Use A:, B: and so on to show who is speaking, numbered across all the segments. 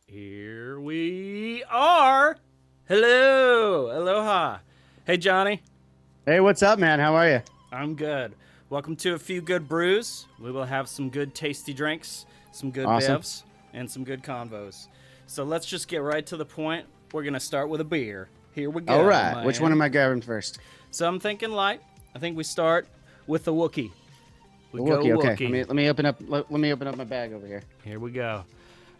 A: Here we are. Hello. Aloha. Hey, Johnny.
B: Hey, what's up, man? How are you?
A: I'm good. Welcome to A Few Good Brews. We will have some good tasty drinks, some good
B: Awesome.
A: bevs, and some good convos. So let's just get right to the point. We're going to start with a beer. Here we go.
B: All right. Which one am I grabbing first?
A: So I'm thinking light. I think we start with the Wookiee.
B: The Wookiee. Okay. Let me open up. Let me open up my bag over here.
A: Here we go.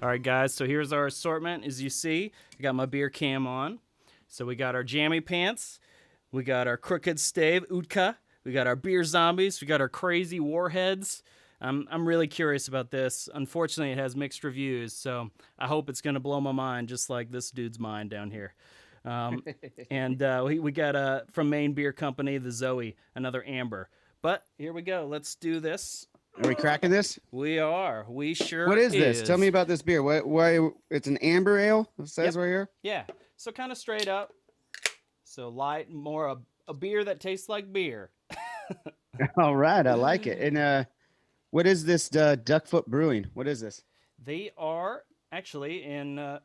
A: All right, guys. So here's our assortment. As you see, I got my beer cam on. So we got our jammy pants. We got our crooked stave, Utka. We got our beer zombies. We got our crazy warheads. I'm really curious about this. Unfortunately, it has mixed reviews, so I hope it's going to blow my mind just like this dude's mind down here. And we got from Maine Beer Company, the Zoe, another amber. But here we go. Let's do this.
B: Are we cracking this?
A: We are. We sure
B: What is this? Tell me about this beer. Why it's an amber ale? It says right here.
A: Yeah. So kind of straight up. So light, more a beer that tastes like beer.
B: All right. I like it. And what is this Duckfoot Brewing? What is this?
A: They are actually in. Are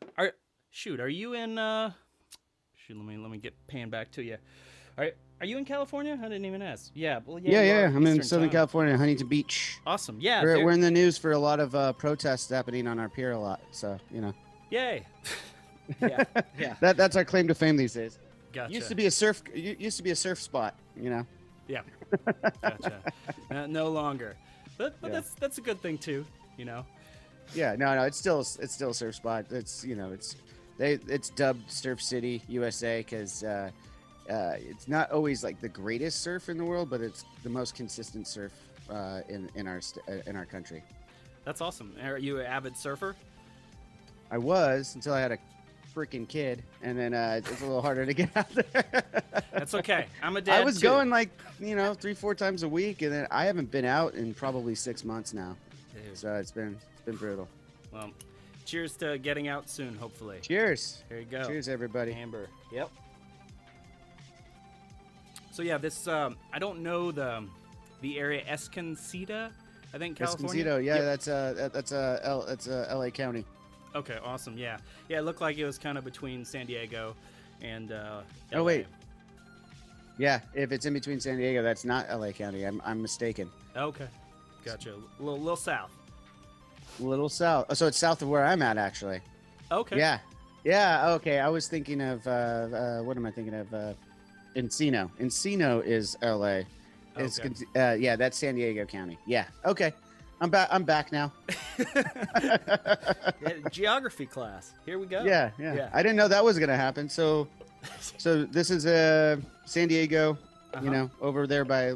A: you in? Shoot, let me get pan back to you. Are you in California? I didn't even ask. Yeah. Well,
B: Yeah. I'm in Southern California, Huntington Beach.
A: Awesome. Yeah.
B: We're in the news for a lot of protests happening on our pier a lot. So
A: Yay. Yeah.
B: That's our claim to fame these days.
A: Gotcha.
B: Used to be a surf spot.
A: Yeah. Gotcha. No longer. But
B: Yeah.
A: that's a good thing too.
B: Yeah, no, it's still a surf spot. It's dubbed Surf City, USA, because it's not always like the greatest surf in the world, but it's the most consistent surf in our country.
A: That's awesome. Are you an avid surfer?
B: I was until I had a freaking kid, and then it's a little harder to get out there.
A: That's okay. I'm a dad.
B: I was
A: too.
B: going 3-4 times a week, and then I haven't been out in probably 6 months now.
A: Dude.
B: So it's been brutal.
A: Well, cheers to getting out soon, hopefully.
B: Cheers.
A: Here you go.
B: Cheers, everybody.
A: Amber. Yep. So yeah, this I don't know the area Escondido, I think California.
B: Escondido, yeah,
A: Yep.
B: that's LA County.
A: Okay, awesome. Yeah, it looked like it was kind of between San Diego and.
B: Oh
A: LA.
B: wait. Yeah, if it's in between San Diego, that's not LA County. I'm mistaken.
A: Okay, gotcha. A little south.
B: A little south. Oh, so it's south of where I'm at, actually.
A: Okay.
B: Yeah. Okay. I was thinking of what am I thinking of? Encino. Encino is LA. It's
A: Okay.
B: that's San Diego County. Yeah. Okay. I'm back now.
A: Yeah, geography class. Here we go.
B: Yeah. I didn't know that was gonna happen. So this is San Diego.
A: Uh-huh.
B: Over there by,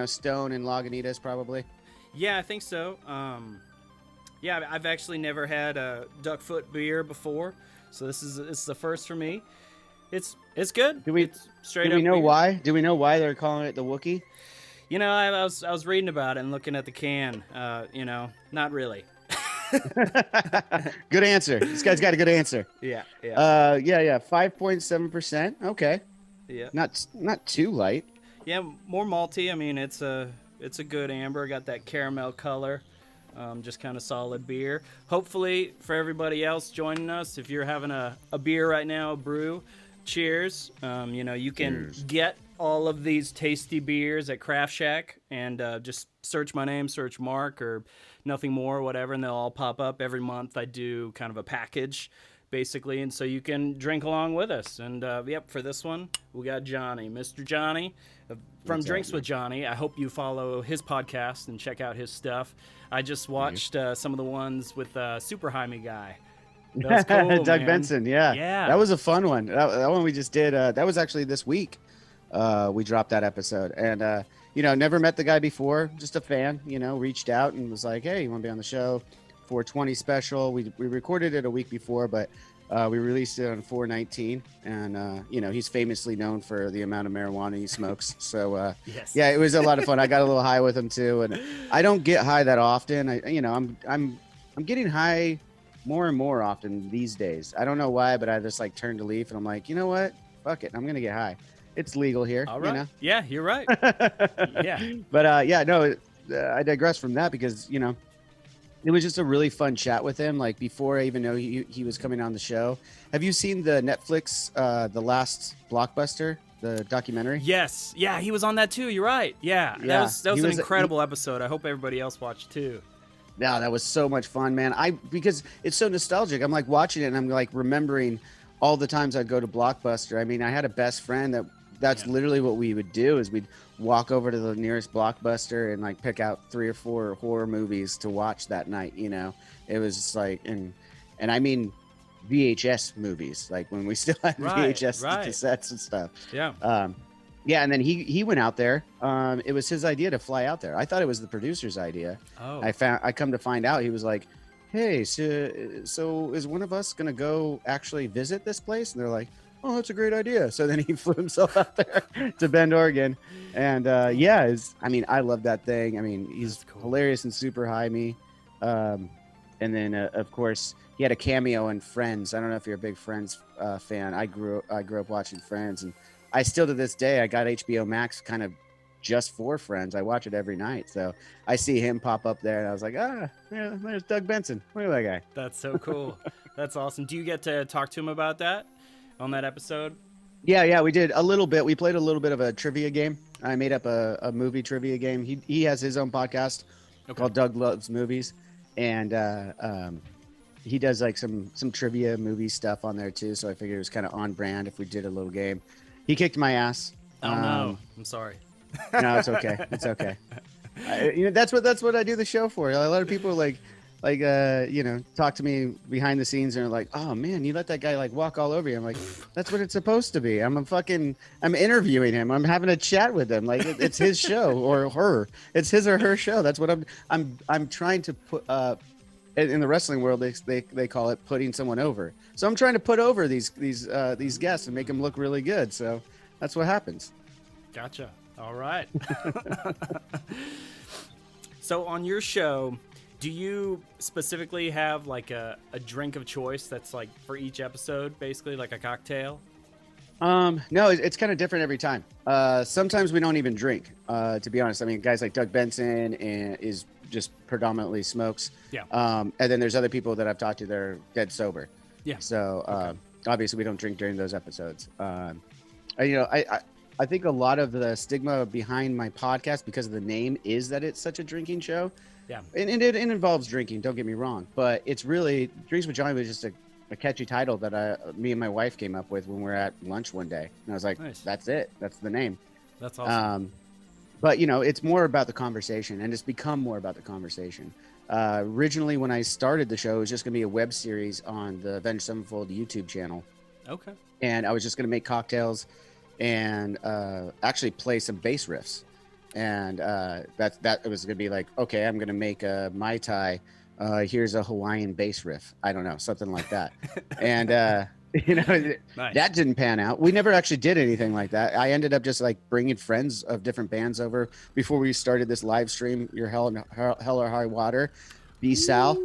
B: Stone and Lagunitas probably.
A: Yeah, I think so. Yeah, I've actually never had a Duckfoot beer before, so this is the first for me. It's good. It's straight
B: Do we
A: up
B: know
A: beer.
B: why? Do we know why they're calling it the Wookiee?
A: I was reading about it and looking at the can. Not really.
B: Good answer. This guy's got a good answer.
A: Yeah.
B: 5.7%. Okay.
A: Yeah.
B: Not too light.
A: Yeah, more malty. I mean, it's a good amber. Got that caramel color. Just kind of solid beer. Hopefully, for everybody else joining us, if you're having a beer right now, a brew, cheers. You can get all of these tasty beers at Craft Shack, and just search my name, search Mark or Nothing More, whatever, and they'll all pop up. Every month I do kind of a package, basically, and so you can drink along with us. And for this one, we got Johnny, Mr. Johnny from Drinks with Johnny. I hope you follow his podcast and check out his stuff. I just watched some of the ones with Super Jaime guy. That was cool,
B: Doug
A: man.
B: Benson, yeah. That was a fun one. That one we just did. That was actually this week. We dropped that episode, and never met the guy before. Just a fan, reached out and was like, "Hey, you want to be on the show? 420 special." We recorded it a week before, but we released it on 419, and he's famously known for the amount of marijuana he smokes. So
A: Yes.
B: yeah, it was a lot of fun. I got a little high with him too, and I don't get high that often. I'm getting high more and more often these days. I don't know why, but I just turned a leaf and I'm like, you know what? Fuck it. I'm going to get high. It's legal here.
A: All right. Yeah, you're right. Yeah.
B: But I digress from that because, It was just a really fun chat with him. Like before I even know he was coming on the show. Have you seen the Netflix The Last Blockbuster, the documentary?
A: Yes, yeah, he was on that too. You're right. Yeah,
B: Yeah,
A: that
B: he
A: was an
B: was.
A: incredible episode. I hope everybody else watched too.
B: Yeah, that was so much fun, man. Because it's so nostalgic. I'm like watching it and I'm like remembering all the times I'd go to Blockbuster. I mean, I had a best friend that's
A: Yeah.
B: literally what we would do is we'd walk over to the nearest Blockbuster and like pick out 3 or 4 horror movies to watch that night, you know. It was just like and I mean VHS movies, like when we still had
A: Right,
B: VHS
A: right.
B: cassettes and stuff.
A: Yeah.
B: Yeah, and then he went out there. It was his idea to fly out there. I thought it was the producer's idea.
A: Oh.
B: I come to find out he was like, "Hey, so is one of us gonna go actually visit this place?" And they're like, "Oh, that's a great idea." So then he flew himself out there to Bend, Oregon, and I mean, I love that thing. I mean, he's
A: That's cool.
B: hilarious and super high me. And then of course he had a cameo in Friends. I don't know if you're a big Friends fan. I grew up watching Friends, and I still to this day I got HBO Max kind of just for Friends. I watch it every night, so I see him pop up there, and I was like, yeah, there's Doug Benson. Look at that guy.
A: That's so cool. That's awesome. Do you get to talk to him about that on that episode?
B: Yeah, we did a little bit. We played a little bit of a trivia game. I made up a movie trivia game. He has his own podcast called Doug Loves Movies, and he does like some trivia movie stuff on there too. So I figured it was kind of on brand if we did a little game. He kicked my ass.
A: Oh no, I'm sorry.
B: No, it's okay. It's okay. That's what I do the show for. A lot of people talk to me behind the scenes and are like, "Oh man, you let that guy like walk all over you." I'm like, "That's what it's supposed to be." I'm interviewing him. I'm having a chat with him. Like it's his show or her. It's his or her show. That's what I'm trying to put. In the wrestling world, they call it putting someone over. So I'm trying to put over these guests and make them look really good. So that's what happens.
A: Gotcha. All right. So on your show, do you specifically have like a drink of choice that's like for each episode, basically like a cocktail?
B: No, it's kind of different every time. Sometimes we don't even drink, to be honest. I mean, guys like Doug Benson is just predominantly smokes.
A: Yeah.
B: And then there's other people that I've talked to that are dead sober.
A: Yeah.
B: So obviously we don't drink during those episodes. I think a lot of the stigma behind my podcast because of the name is that it's such a drinking show.
A: Yeah.
B: And it involves drinking, don't get me wrong, but it's really Drinks with Johnny was just a catchy title that me and my wife came up with when we were at lunch one day. And I was like,
A: Nice.
B: That's it. That's the name.
A: That's awesome.
B: But it's more about the conversation, and it's become more about the conversation. Originally, when I started the show, it was just going to be a web series on the Avenged Sevenfold YouTube channel.
A: Okay.
B: And I was just going to make cocktails and actually play some bass riffs. And that was going to be like, okay, I'm going to make a Mai Tai. Here's a Hawaiian bass riff. I don't know, something like that. And
A: Nice.
B: that didn't pan out. We never actually did anything like that. I ended up just like bringing friends of different bands over before we started this live stream. Your Hell or High Water. B Sal,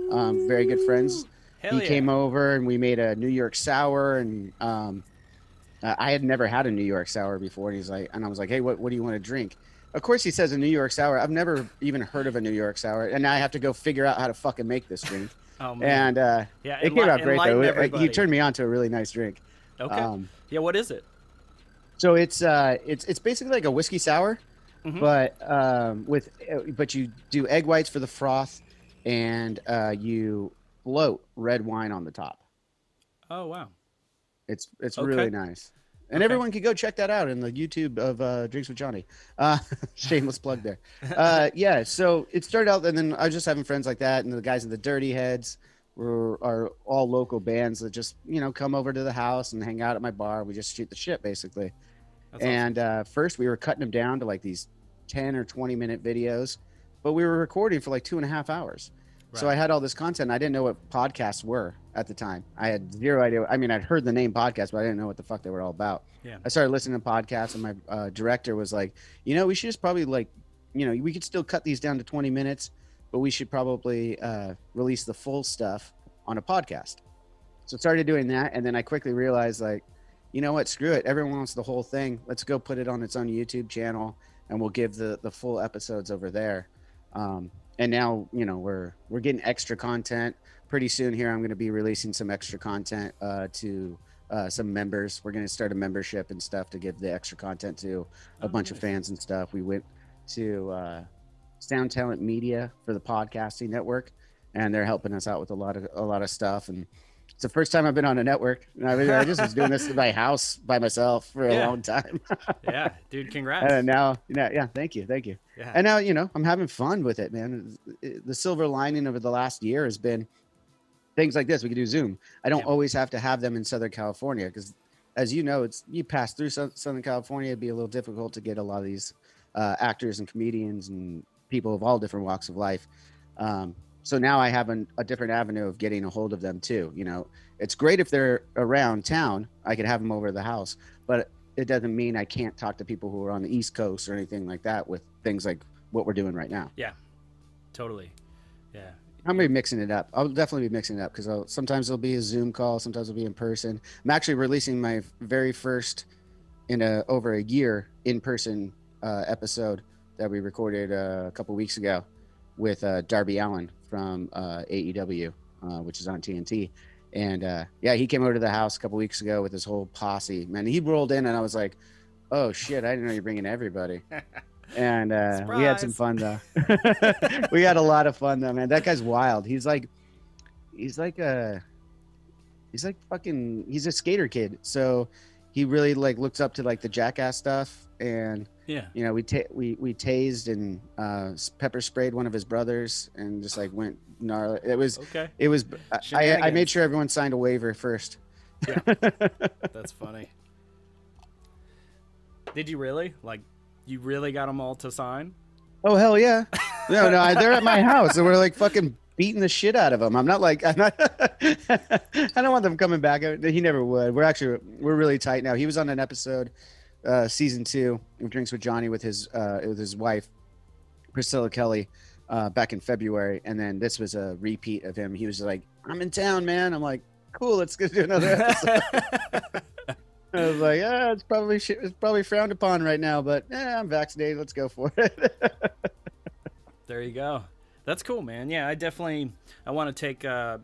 B: very good friends.
A: Hell
B: He came over and we made a New York sour, and I had never had a New York sour before. And I was like, hey, what do you want to drink? Of course, he says a New York sour. I've never even heard of a New York sour, and now I have to go figure out how to fucking make this drink.
A: Oh man.
B: And
A: Yeah,
B: it came out great though.
A: everybody.
B: He turned me on to a really nice drink.
A: Okay. Yeah. What is it?
B: So it's basically like a whiskey sour,
A: Mhm.
B: but you do egg whites for the froth, and you float red wine on the top.
A: Oh wow.
B: It's
A: Okay.
B: really nice. And
A: Okay.
B: everyone can go check that out in the YouTube of Drinks with Johnny. Shameless plug there. Yeah, so it started out, and then I was just having friends like that, and the guys in the Dirty Heads are all local bands that just come over to the house and hang out at my bar. We just shoot the shit basically.
A: That's awesome.
B: And first we were cutting them down to like these 10 or 20-minute videos, but we were recording for like 2.5 hours. So
A: Right.
B: I had all this content. I didn't know what podcasts were at the time. I had zero idea. I mean, I'd heard the name podcast, but I didn't know what the fuck they were all about.
A: Yeah.
B: I started listening to podcasts, and my director was like, we should just probably we could still cut these down to 20 minutes, but we should probably release the full stuff on a podcast. So I started doing that, and then I quickly realized, like, you know what? Screw it. Everyone wants the whole thing. Let's go put it on its own YouTube channel, and we'll give the full episodes over there. and now we're getting extra content pretty soon. Here I'm going to be releasing some extra content to some members. We're going to start a membership and stuff to give the extra content to a bunch of fans and stuff. We went to Sound Talent Media for the podcasting network, and they're helping us out with a lot of stuff. And it's the first time I've been on a network. I just was doing this in my house by myself for a long time.
A: Yeah, dude, congrats.
B: And now, yeah, thank you.
A: Yeah.
B: And now, I'm having fun with it, man. The silver lining over the last year has been things like this. We can do Zoom. I don't always have to have them in Southern California because, as you know, you pass through Southern California, it'd be a little difficult to get a lot of these actors and comedians and people of all different walks of life. So now I have a different avenue of getting a hold of them too. It's great if they're around town. I could have them over to the house, but it doesn't mean I can't talk to people who are on the East Coast or anything like that with things like what we're doing right now.
A: Yeah, totally. Yeah.
B: I'm gonna be mixing it up. I'll definitely be mixing it up because sometimes it'll be a Zoom call, sometimes it'll be in person. I'm actually releasing my very first in over a year in-person episode that we recorded a couple weeks ago with Darby Allin from AEW, which is on TNT. And he came over to the house a couple weeks ago with his whole posse. Man, he rolled in and I was like, oh shit, I didn't know you're bringing everybody. And we had some fun though. We had a lot of fun though, man. That guy's wild. He's a skater kid. So he really like looks up to like the Jackass stuff. And we tased and pepper sprayed one of his brothers and just like went gnarly. I made sure everyone signed a waiver first.
A: Yeah. That's funny. Did you really? Like, you really got them all to sign?
B: Oh, hell yeah. No, they're at my house and we're like fucking beating the shit out of them. I don't want them coming back. He never would. We're really tight now. He was on an episode, season 2 of Drinks with Johnny with his wife, Priscilla Kelly, back in February. And then this was a repeat of him. He was like, I'm in town, man. I'm like, cool, let's go do another episode. I was like, it's probably frowned upon right now, but I'm vaccinated. Let's go for it.
A: There you go. That's cool, man. Yeah, I want to take a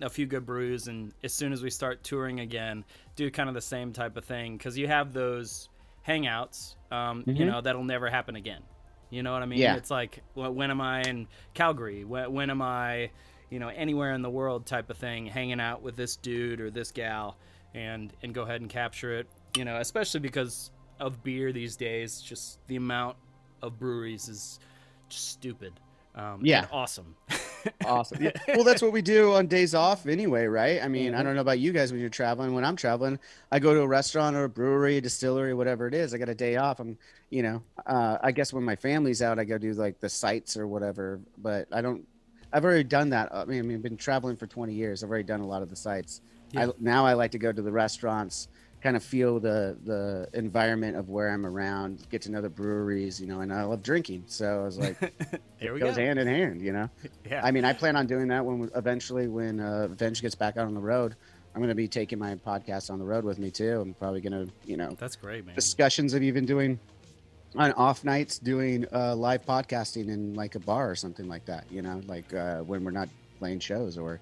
A: few good brews, and as soon as we start touring again, do kind of the same type of thing, because you have those hangouts, that'll never happen again. You know what I mean?
B: Yeah.
A: It's like, when am I in Calgary? When am I, anywhere in the world type of thing, hanging out with this dude or this gal, and go ahead and capture it, especially because of beer these days. Just the amount of breweries is just stupid. And awesome.
B: Awesome. Yeah. Well, that's what we do on days off anyway, right? I mean, I don't know about you guys when you're traveling. When I'm traveling, I go to a restaurant or a brewery, a distillery, whatever it is. I got a day off. I guess when my family's out, I go do like the sites or whatever, but I've already done that. I mean, I've been traveling for 20 years. I've already done a lot of the sites. Yeah. Now I like to go to the restaurants, kind of feel the environment of where I'm around, get to know the breweries, and I love drinking. So I was like, it goes hand in hand, Yeah. I mean, I plan on doing that when Avenged gets back out on the road. I'm going to be taking my podcast on the road with me too. I'm probably going to,
A: That's great, man.
B: Discussions of even doing on off nights, doing live podcasting in like a bar or something like that, when we're not playing shows, or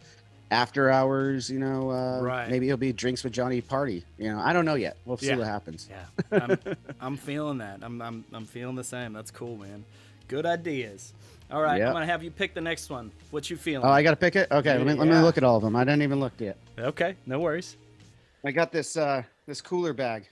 B: after hours,
A: right.
B: Maybe it'll be Drinks with Johnny party. I don't know yet. We'll see what happens.
A: Yeah, I'm feeling that. I'm feeling the same. That's cool, man. Good ideas. All right, I'm gonna have you pick the next one. What you feeling?
B: Oh, I gotta pick it. Okay, let me look at all of them. I didn't even look yet.
A: Okay, no worries.
B: I got this cooler bag.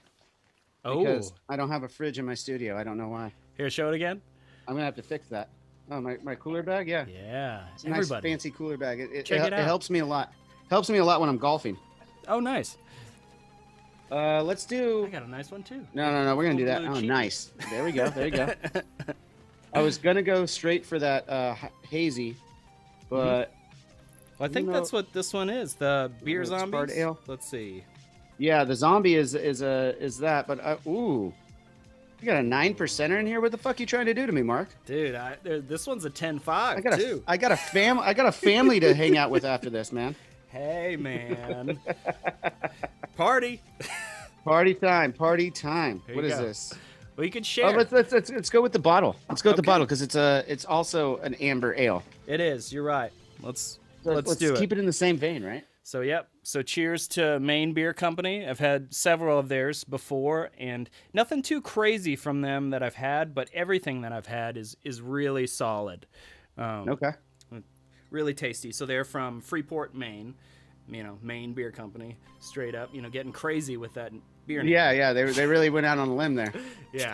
A: Oh,
B: because I don't have a fridge in my studio. I don't know why.
A: Here, show it again.
B: I'm gonna have to fix that. Oh, my cooler bag, yeah.
A: Yeah,
B: it's a nice fancy cooler bag. It helps me a lot. Helps me a lot when I'm golfing.
A: Oh, nice.
B: Let's do.
A: I got a nice one too.
B: No. We're gonna do that. Oh, nice. There we go. There you go. I was gonna go straight for that hazy, but
A: I think that's what this one is. The beer zombies.
B: Ale.
A: Let's see.
B: Yeah, the zombie is that, but ooh. You got a 9%er in here. What the fuck are you trying to do to me, Mark?
A: Dude, this one's a 10.5 too.
B: I got a family to hang out with after this, man.
A: Hey, man. Party.
B: Party time. What is
A: go.
B: this?
A: Well, you could
B: Oh,
A: share.
B: let's go with the bottle. Let's go with the
A: Okay.
B: bottle because it's also an amber ale.
A: It is. You're right. Let's
B: So
A: let's
B: let's
A: do it.
B: keep it in the same vein, right?
A: So yep. So cheers to Maine Beer Company. I've had several of theirs before, and nothing too crazy from them that I've had, but everything that I've had is really solid.
B: Okay.
A: Really tasty. So they're from Freeport, Maine. Maine Beer Company, straight up. Getting crazy with that beer name.
B: Yeah. They really went out on a limb there.
A: Yeah.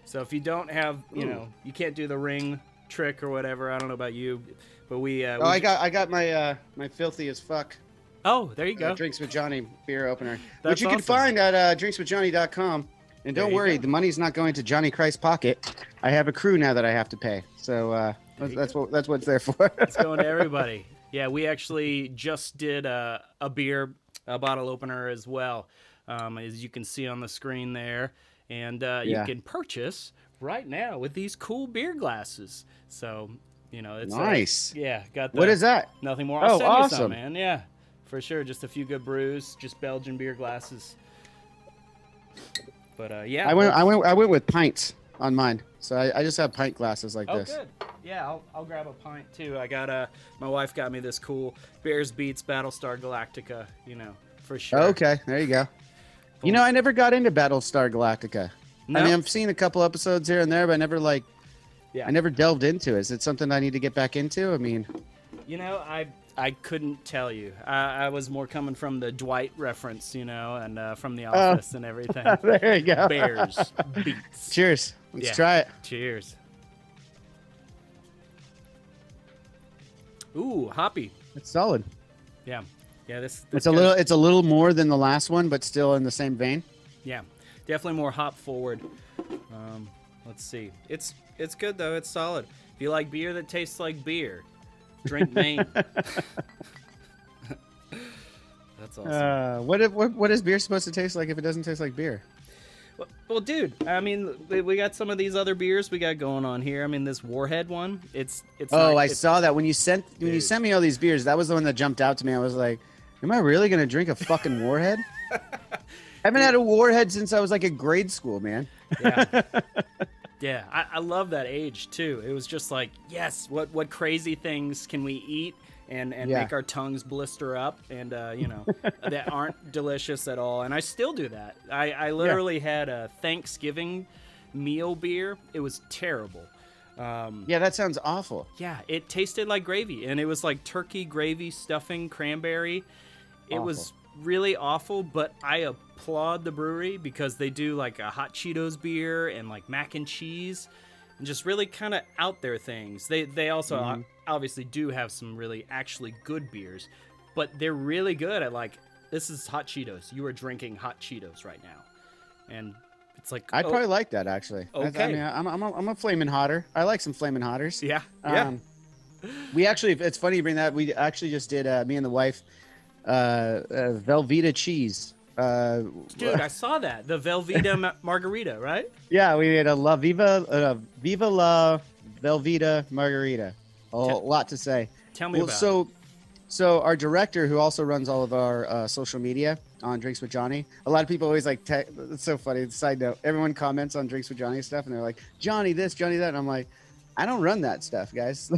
A: So if you don't have, you can't do the ring trick or whatever. I don't know about you, but
B: I got my my filthy as fuck.
A: Oh, there you go.
B: Drinks with Johnny beer opener,
A: That's
B: which you can
A: awesome.
B: find at drinkswithjohnny.com. And
A: There
B: don't
A: you
B: worry,
A: go.
B: the money's not going to Johnny Christ's pocket. I have a crew now that I have to pay, so that's what it's there for.
A: It's going to everybody. Yeah, we actually just did a bottle opener as well, as you can see on the screen there, and you
B: Yeah.
A: can purchase right now with these cool beer glasses. So it's
B: Nice.
A: yeah, got
B: What is that?
A: Nothing more.
B: Oh,
A: I'll send you some,
B: awesome.
A: man. Yeah, for sure. Just a few good brews, just Belgian beer glasses. But yeah,
B: I went with pints on mine, so I just have pint glasses like
A: Oh,
B: this.
A: good. Yeah, I'll grab a pint too. I got my wife got me this cool Bears Beats Battlestar Galactica. For sure.
B: Okay, there you go. I never got into Battlestar Galactica.
A: No?
B: I mean, I've seen a couple episodes here and there, but I never
A: Yeah.
B: I never delved into it. Is it something I need to get back into? I mean,
A: I couldn't tell you. I was more coming from the Dwight reference, and from The
B: Oh.
A: Office and everything.
B: there you go.
A: Bears Beats.
B: Cheers. Let's
A: Yeah.
B: try it.
A: Cheers. Ooh, hoppy.
B: It's solid.
A: Yeah. Yeah, this
B: It's
A: guy's-
B: it's a little more than the last one, but still in the same vein.
A: Yeah, definitely more hop forward. Let's see. It's good though. It's solid. If you like beer that tastes like beer, drink Maine. That's awesome.
B: What is beer supposed to taste like if it doesn't taste like beer?
A: Well, dude, I mean, we got some of these other beers we got going on here. I mean, this Warhead one. It's.
B: Oh,
A: not-
B: I saw that when you sent me all these beers. That was the one that jumped out to me. I was like, "Am I really gonna drink a fucking Warhead?" I haven't had a Warhead since I was like in grade school, man.
A: Yeah. Yeah, I love that age too. It was just like, yes, what crazy things can we eat and
B: Yeah.
A: make our tongues blister up and that aren't delicious at all. And I still do that. I literally had a Thanksgiving meal beer. It was terrible.
B: Yeah, that sounds awful.
A: Yeah, it tasted like gravy, and it was like turkey gravy stuffing cranberry. It
B: Awful.
A: was really awful, but I applaud the brewery because they do like a hot Cheetos beer and like mac and cheese and just really kind of out there things. They also obviously do have some really actually good beers, but they're really good at like, this is hot Cheetos. You are drinking hot Cheetos right now. And it's like,
B: I'd probably like that actually.
A: Okay.
B: I mean, I'm a flaming hotter. I like some flaming hotters.
A: yeah.
B: We actually, it's funny you bring that. We actually just did me and the wife, Velveeta cheese.
A: Dude, I saw that. The Velveeta margarita, right?
B: Yeah, we did a Viva la Velveeta margarita. A lot to say.
A: Tell me about it.
B: So our director, who also runs all of our social media on Drinks with Johnny, a lot of people always like. It's so funny. Side note: everyone comments on Drinks with Johnny stuff, and they're like, "Johnny this, Johnny that," and I'm like, I don't run that stuff, guys.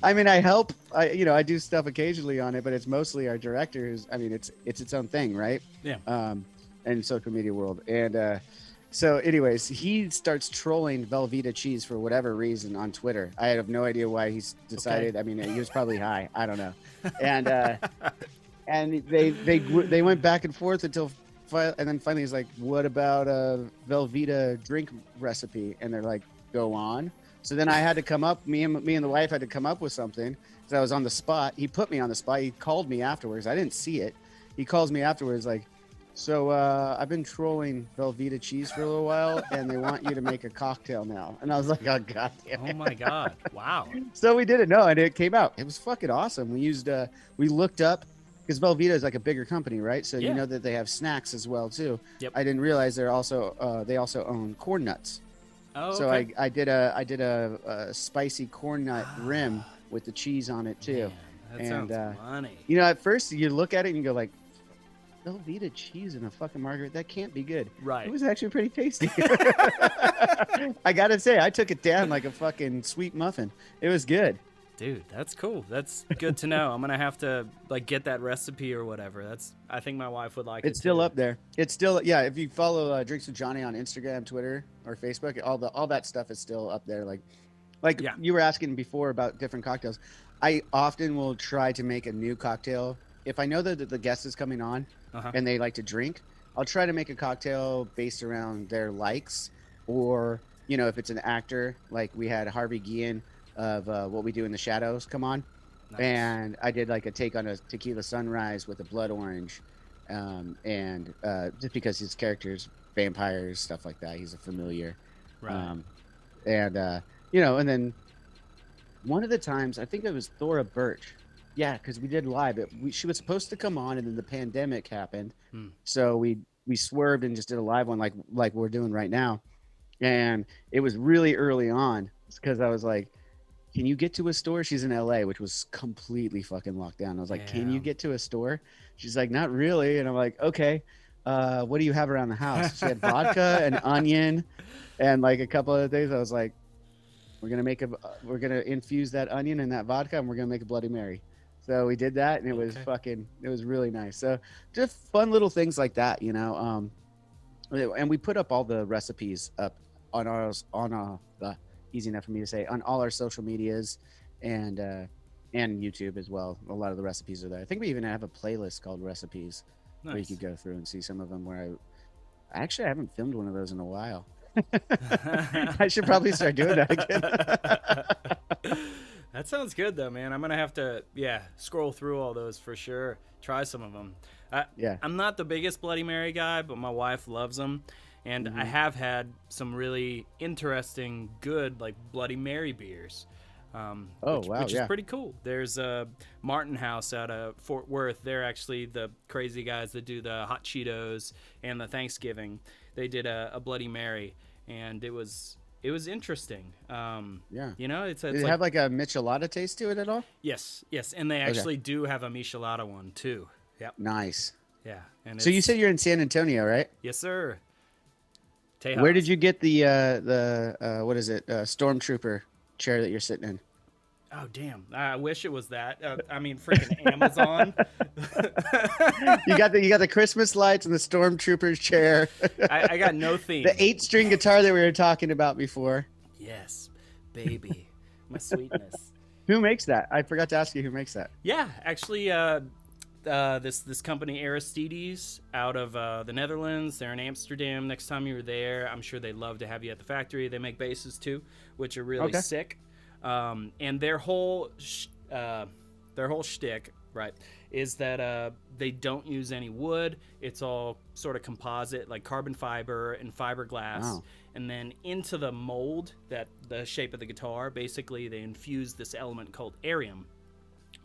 B: I mean, I help. I do stuff occasionally on it, but it's mostly our director who's. I mean, it's its own thing, right?
A: Yeah.
B: In social media world, and so, anyways, he starts trolling Velveeta cheese for whatever reason on Twitter. I have no idea why he's decided. I mean, he was probably high. I don't know, and and they went back and forth until. And then finally he's like, "What about a Velveeta drink recipe?" And they're like, "Go on." So then I had to come up. Me and the wife had to come up with something because I was on the spot. He put me on the spot. He called me afterwards. I didn't see it. He calls me afterwards like, "So I've been trolling Velveeta cheese for a little while, and they want you to make a cocktail now." And I was like, "Oh god damn it!"
A: Oh my god! Wow.
B: So we did it. No, and it came out. It was fucking awesome. We used we looked up. Because Velveeta is like a bigger company, right? So
A: Yeah.
B: you know that they have snacks as well too.
A: Yep.
B: I didn't realize they also own corn nuts.
A: Oh,
B: So
A: okay.
B: I did a spicy corn nut rim with the cheese on it too.
A: Man, that
B: And,
A: sounds money.
B: You know, at first you look at it and you go like, Velveeta cheese in a fucking margarita. That can't be good.
A: Right.
B: It was actually pretty tasty. I gotta say, I took it down like a fucking sweet muffin. It was good.
A: Dude, that's cool. That's good to know. I'm gonna have to like get that recipe or whatever. I think my wife would like it.
B: It's still
A: too.
B: up there. It's still, yeah. If you follow Drinks with Johnny on Instagram, Twitter, or Facebook, all that stuff is still up there. Like
A: Yeah.
B: you were asking before about different cocktails. I often will try to make a new cocktail if I know that the guest is coming on and they like to drink. I'll try to make a cocktail based around their likes, or if it's an actor, like we had Harvey Guillen of What We Do in the Shadows come on.
A: Nice.
B: And I did like a take on a tequila sunrise with a blood orange, and just because his character's vampires, stuff like that, he's a familiar,
A: Right.
B: and then one of the times I think it was Thora Birch, yeah, because we did live. She was supposed to come on, and then the pandemic happened, so we swerved and just did a live one like we're doing right now, and it was really early on because I was like, can you get to a store? She's in LA, which was completely fucking locked down. I was like, can you get to a store? She's like, not really. And I'm like, okay, what do you have around the house? She had vodka and onion and like a couple other things. I was like, we're going to infuse that onion and that vodka, and we're going to make a Bloody Mary. So we did that, and it was it was really nice. So just fun little things like that, and we put up all the recipes up on easy enough for me to say, on all our social medias and YouTube as well. A lot of the recipes are there. I think we even have a playlist called Recipes where you could go through and see some of them. Where I haven't filmed one of those in a while. I should probably start doing that again.
A: That sounds good though, man. I'm gonna have to scroll through all those for sure. Try some of them. I'm not the biggest Bloody Mary guy, but my wife loves them. And I have had some really interesting, good, like Bloody Mary beers, which is pretty cool. There's Martin House out of Fort Worth. They're actually the crazy guys that do the hot Cheetos and the Thanksgiving. They did a Bloody Mary, and it was interesting. It's
B: Does it have like a michelada taste to it at all?
A: Yes, and they actually do have a michelada one too. Yep.
B: Nice.
A: Yeah, and
B: so you said you're in San Antonio, right?
A: Yes, sir.
B: Tejas. Where did you get the what is it, Stormtrooper chair that you're sitting in?
A: Oh damn! I wish it was that. I mean, freaking Amazon.
B: you got the Christmas lights and the Stormtrooper's chair.
A: I got no theme.
B: The 8-string guitar that we were talking about before.
A: Yes, baby, my sweetness.
B: Who makes that? I forgot to ask you who makes that.
A: Yeah, actually, this company Aristides out of the Netherlands. They're in Amsterdam. Next time you're there, I'm sure they'd love to have you at the factory. They make basses too, which are really sick. And their whole shtick, right, is that they don't use any wood. It's all sort of composite, like carbon fiber and fiberglass. Wow. And then into the mold, that the shape of the guitar, basically they infuse this element called arium,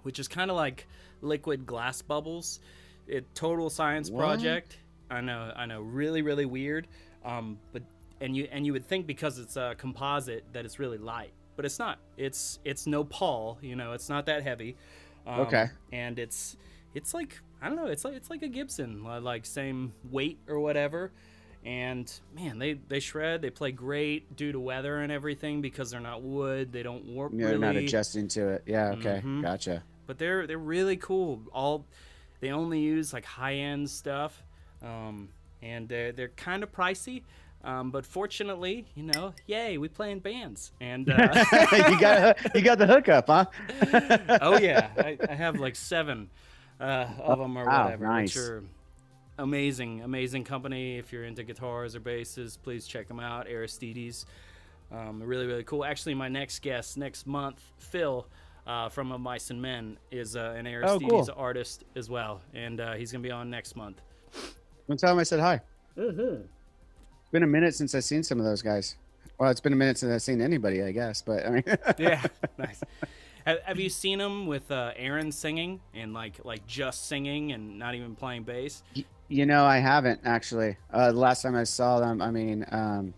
A: which is kind of like liquid glass bubbles. Total science project. I know, really, really weird. But you would think because it's a composite that it's really light, but it's not. It's no Paul, it's not that heavy. And it's like, I don't know, it's like a Gibson, like same weight or whatever. And man, they shred, they play great due to weather and everything because they're not wood, they don't warp really.
B: They're not adjusting to it. Yeah, okay. Gotcha.
A: But they're really cool. They only use like high-end stuff, and they're kind of pricey. But fortunately, yay, we play in bands, and
B: you got the hookup, huh?
A: Oh yeah, I have like 7 of them or whatever,
B: nice.
A: which are amazing company. If you're into guitars or basses, please check them out. Aristides, really, really cool. Actually, my next guest next month, Phil. From A Mice and Men is an Aristides artist as well, and he's gonna be on next month.
B: One time I said hi. It's been a minute since I've seen some of those guys. Well, it's been a minute since I've seen anybody, I guess. But I mean,
A: yeah, nice. Have you seen them with Aaron singing and like just singing and not even playing bass?
B: I haven't actually. The last time I saw them, I mean, I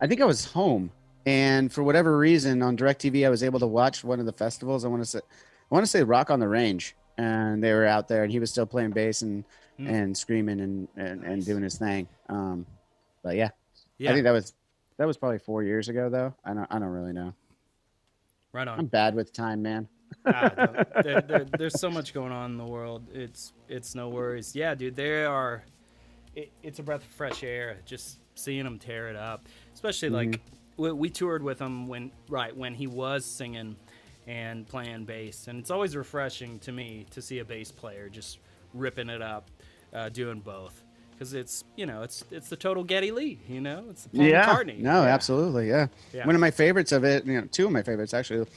B: think I was home. And for whatever reason, on DirecTV, I was able to watch one of the festivals. I want to say Rock on the Range. and they were out there, and he was still playing bass and
A: Hmm.
B: and screaming and
A: Nice.
B: doing his thing. But yeah, I
A: Yeah.
B: think that was probably 4 years ago though. I don't really know.
A: Right on.
B: I'm bad with time, man.
A: There's so much going on in the world. It's no worries. Yeah, dude. They are. It's a breath of fresh air just seeing him tear it up. Especially
B: Mhm.
A: like we toured with him when he was singing and playing bass, and it's always refreshing to me to see a bass player just ripping it up, doing both. Because it's the total Geddy Lee, it's the Paul
B: Yeah,
A: McCartney.
B: no,
A: Yeah,
B: absolutely, yeah.
A: yeah.
B: One of my favorites of it, two of my favorites actually,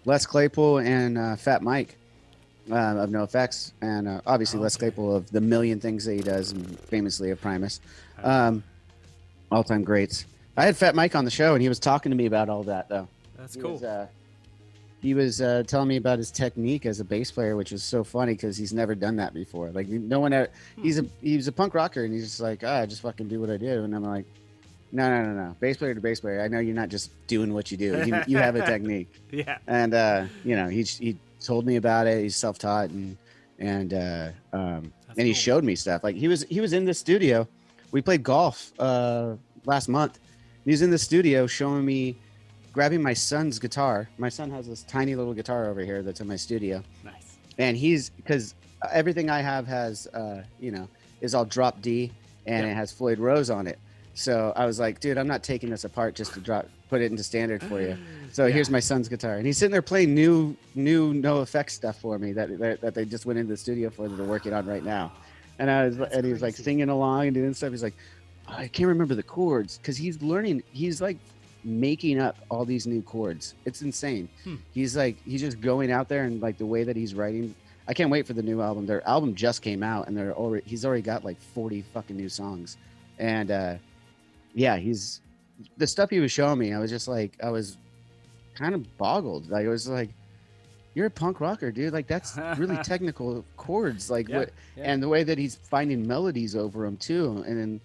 B: Les Claypool and Fat Mike of NoFX, and obviously Les
A: Okay.
B: Claypool of the million things that he does, and famously of Primus,
A: Okay.
B: all-time greats. I had Fat Mike on the show, and he was talking to me about all that though.
A: That's
B: He
A: cool.
B: was, he was telling me about his technique as a bass player, which was so funny because he's never done that before. Like no one, he's a punk rocker, and he's just like, I just fucking do what I do, and I'm like, no, bass player to bass player. I know you're not just doing what you do. You have a technique,
A: Yeah.
B: and he told me about it. He's self-taught, and he
A: cool.
B: showed me stuff. Like he was in the studio. We played golf last month. He was in the studio showing me, grabbing my son's guitar. My son has this tiny little guitar over here that's in my studio,
A: Nice.
B: and because everything I have has is all drop D, and
A: Yep.
B: it has Floyd Rose on it. So I was like, dude, I'm not taking this apart just to put it into standard for you. So
A: Yeah.
B: here's my son's guitar, and he's sitting there playing new No Effects stuff for me that they just went into the studio for, that they're working on right now. And he was like
A: crazy.
B: singing along and doing stuff. He's like, I can't remember the chords, because he's learning. He's like making up all these new chords. It's insane. He's just going out there, and like the way that he's writing. I can't wait for the new album. Their album just came out, and he's already got like 40 fucking new songs. And yeah, he's the stuff he was showing me. I was kind of boggled. Like, I was like, you're a punk rocker, dude. Like, that's really technical chords. Like,
A: Yeah,
B: what,
A: yeah.
B: and the way that he's finding melodies over them too. And then,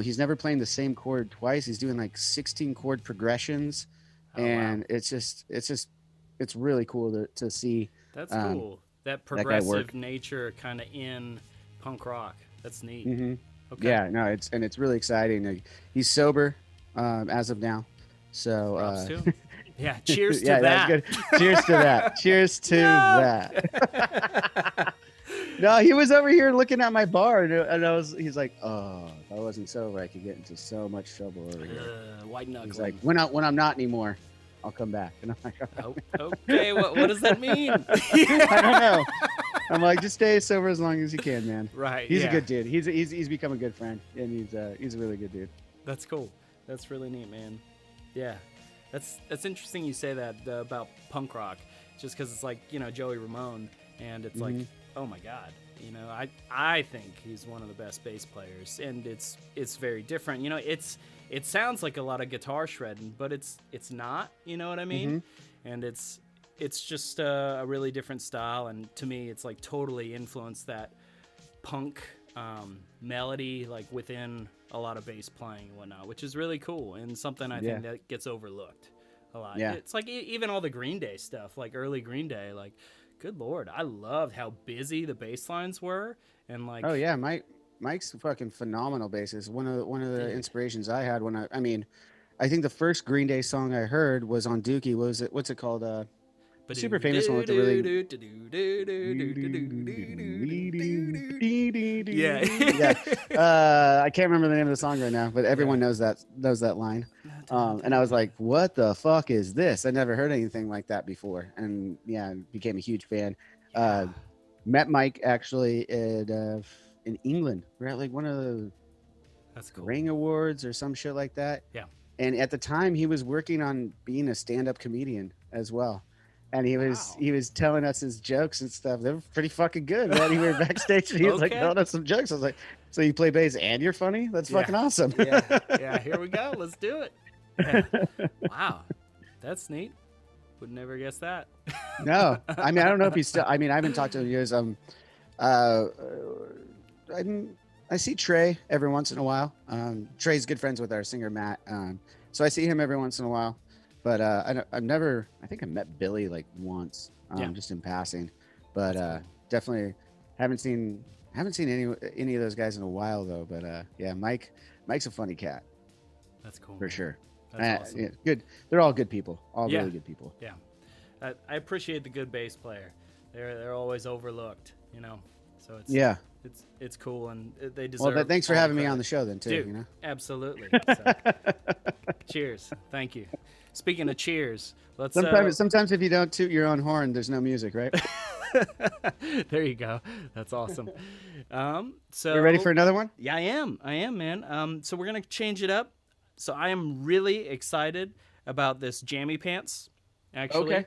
B: he's never playing the same chord twice. He's doing like 16 chord progressions,
A: Oh, wow.
B: and it's really cool to see.
A: That's
B: um,
A: cool. That
B: guy work.
A: progressive nature kind of in punk rock. That's neat.
B: Mm-hmm.
A: Okay.
B: Yeah, no, it's really exciting. Like, he's sober as of now, so
A: Props to him. Yeah. Cheers to
B: yeah,
A: that.
B: that's good. Cheers to that. Cheers to that. No, he was over here looking at my bar, and he's like, oh, if I wasn't sober, I could get into so much trouble over here.
A: White knuckling.
B: He's like, when I'm not anymore, I'll come back. And I'm like,
A: Oh, okay. What does that mean?
B: I don't know. I'm like, just stay sober as long as you can, man.
A: Right.
B: He's
A: yeah.
B: a good dude. He's become a good friend, and he's a really good dude.
A: That's cool. That's really neat, man. Yeah. That's interesting you say that about punk rock, just because it's like, Joey Ramone, and it's like, oh my God, I think he's one of the best bass players, and it's very different. It sounds like a lot of guitar shredding, but it's not. You know what I mean? And it's just a really different style, and to me, it's like totally influenced that punk melody, like within a lot of bass playing and whatnot, which is really cool, and something I think that gets overlooked a lot.
B: Yeah.
A: It's like even all the Green Day stuff, like early Green Day, like, good Lord, I loved how busy the bass lines were, and like,
B: Oh yeah, Mike's a fucking phenomenal bassist. One of the inspirations I had when I think the first Green Day song I heard was on Dookie. What was it? What's it called? Super famous one with the really.
A: Yeah.
B: I can't remember the name of the song right now, but everyone knows that line. And I was like, "What the fuck is this?" I never heard anything like that before, and yeah, became a huge fan. Met Mike actually in England. We're at like one of the
A: That's cool.
B: Ring Awards or some shit like that.
A: Yeah.
B: And at the time, he was working on being a stand-up comedian as well. And he was telling us his jokes and stuff. They were pretty fucking good, man. He were backstage and he was like telling us some jokes. I was like, so you play bass and you're funny? That's fucking awesome.
A: Yeah, here we go. Let's do it. Yeah. Wow. That's neat. Would never guess that.
B: No. I mean, I don't know if he's still, I haven't talked to him in years. I see Trey every once in a while. Trey's good friends with our singer, Matt. So I see him every once in a while. But I think I met Billy like once, just in passing. But definitely haven't seen any of those guys in a while though. But yeah, Mike's a funny cat
A: That's cool.
B: for
A: Man.
B: sure.
A: That's awesome.
B: Yeah, good. They're all good people. All
A: Yeah.
B: really good people.
A: Yeah, I appreciate the good bass player. They're always overlooked, you know. So it's cool, and they deserve.
B: Well, thanks for
A: all the
B: having me on
A: credit.
B: the show then too.
A: Dude,
B: You know.
A: absolutely. So, cheers. Thank you. Speaking of cheers, let's.
B: Sometimes if you don't toot your own horn, there's no music, right?
A: There you go. That's awesome. So
B: You ready for another one?
A: Yeah, I am, man. So we're gonna change it up. So I am really excited about this jammy pants. Actually,
B: Okay.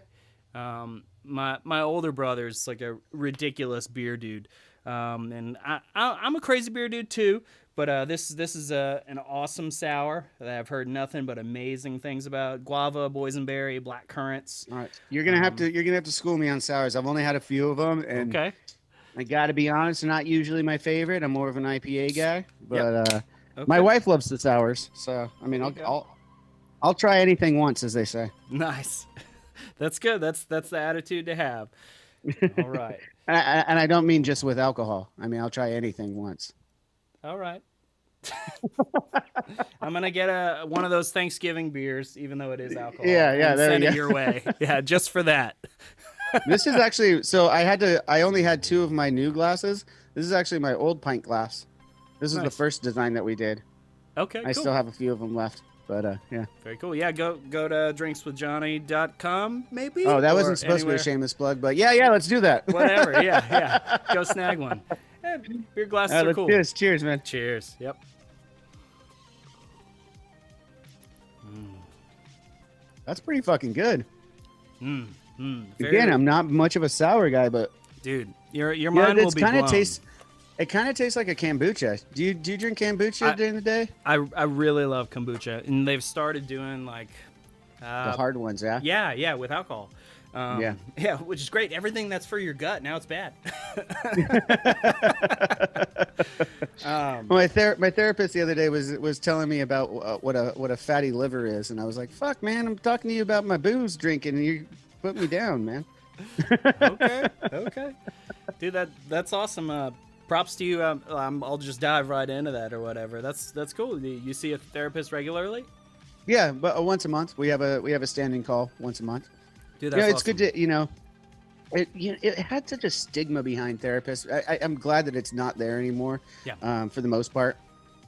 A: My older brother's like a ridiculous beer dude, and I'm a crazy beer dude too. But this is an awesome sour that I've heard nothing but amazing things about. Guava, boysenberry, black currants.
B: All right. You're gonna have to school me on sours. I've only had a few of them, and
A: Okay.
B: I got to be honest, they're not usually my favorite. I'm more of an IPA guy, but
A: Okay.
B: my wife loves the sours. So I mean,
A: There you go.
B: I'll try anything once, as they say.
A: Nice. That's good. That's the attitude to have. All right.
B: And I don't mean just with alcohol. I mean, I'll try anything once.
A: All right. I'm gonna get one of those Thanksgiving beers, even though it is alcohol.
B: Yeah,
A: and
B: there
A: send
B: you
A: it
B: go.
A: your way. Yeah, just for that.
B: This is actually so I only had 2 of my new glasses. This is actually my old pint glass. This is the
A: Nice.
B: first design that we did.
A: Okay,
B: I
A: cool.
B: still have a few of them left, but yeah.
A: Very cool. Yeah, go to drinkswithjohnny.com maybe.
B: Oh, that
A: or
B: wasn't supposed to be
A: anywhere.
B: a shameless plug, but yeah, let's do that.
A: Whatever. Yeah. Go snag one. Beer glasses are
B: Let's
A: cool.
B: cheers, man.
A: Cheers. Yep.
B: That's pretty fucking good.
A: Very
B: Again, I'm not much of a sour guy, but
A: dude, your mind will be
B: kind
A: blown.
B: of tastes. It kind of tastes like a kombucha. Do you drink kombucha during the day?
A: I really love kombucha, and they've started doing like
B: The hard ones, yeah.
A: yeah, with alcohol. Yeah, which is great. Everything that's for your gut now it's bad.
B: My therapist the other day was telling me about what a fatty liver is, and I was like, "Fuck, man! I'm talking to you about my booze drinking, and you put me down, man."
A: Okay, dude, that's awesome. Props to you. I'll just dive right into that or whatever. That's cool. You see a therapist regularly?
B: Yeah, but once a month we have a standing call once a month.
A: Dude, that's
B: It's
A: awesome.
B: good to it had such a stigma behind therapists. I'm glad that it's not there anymore.
A: Yeah.
B: For the most part,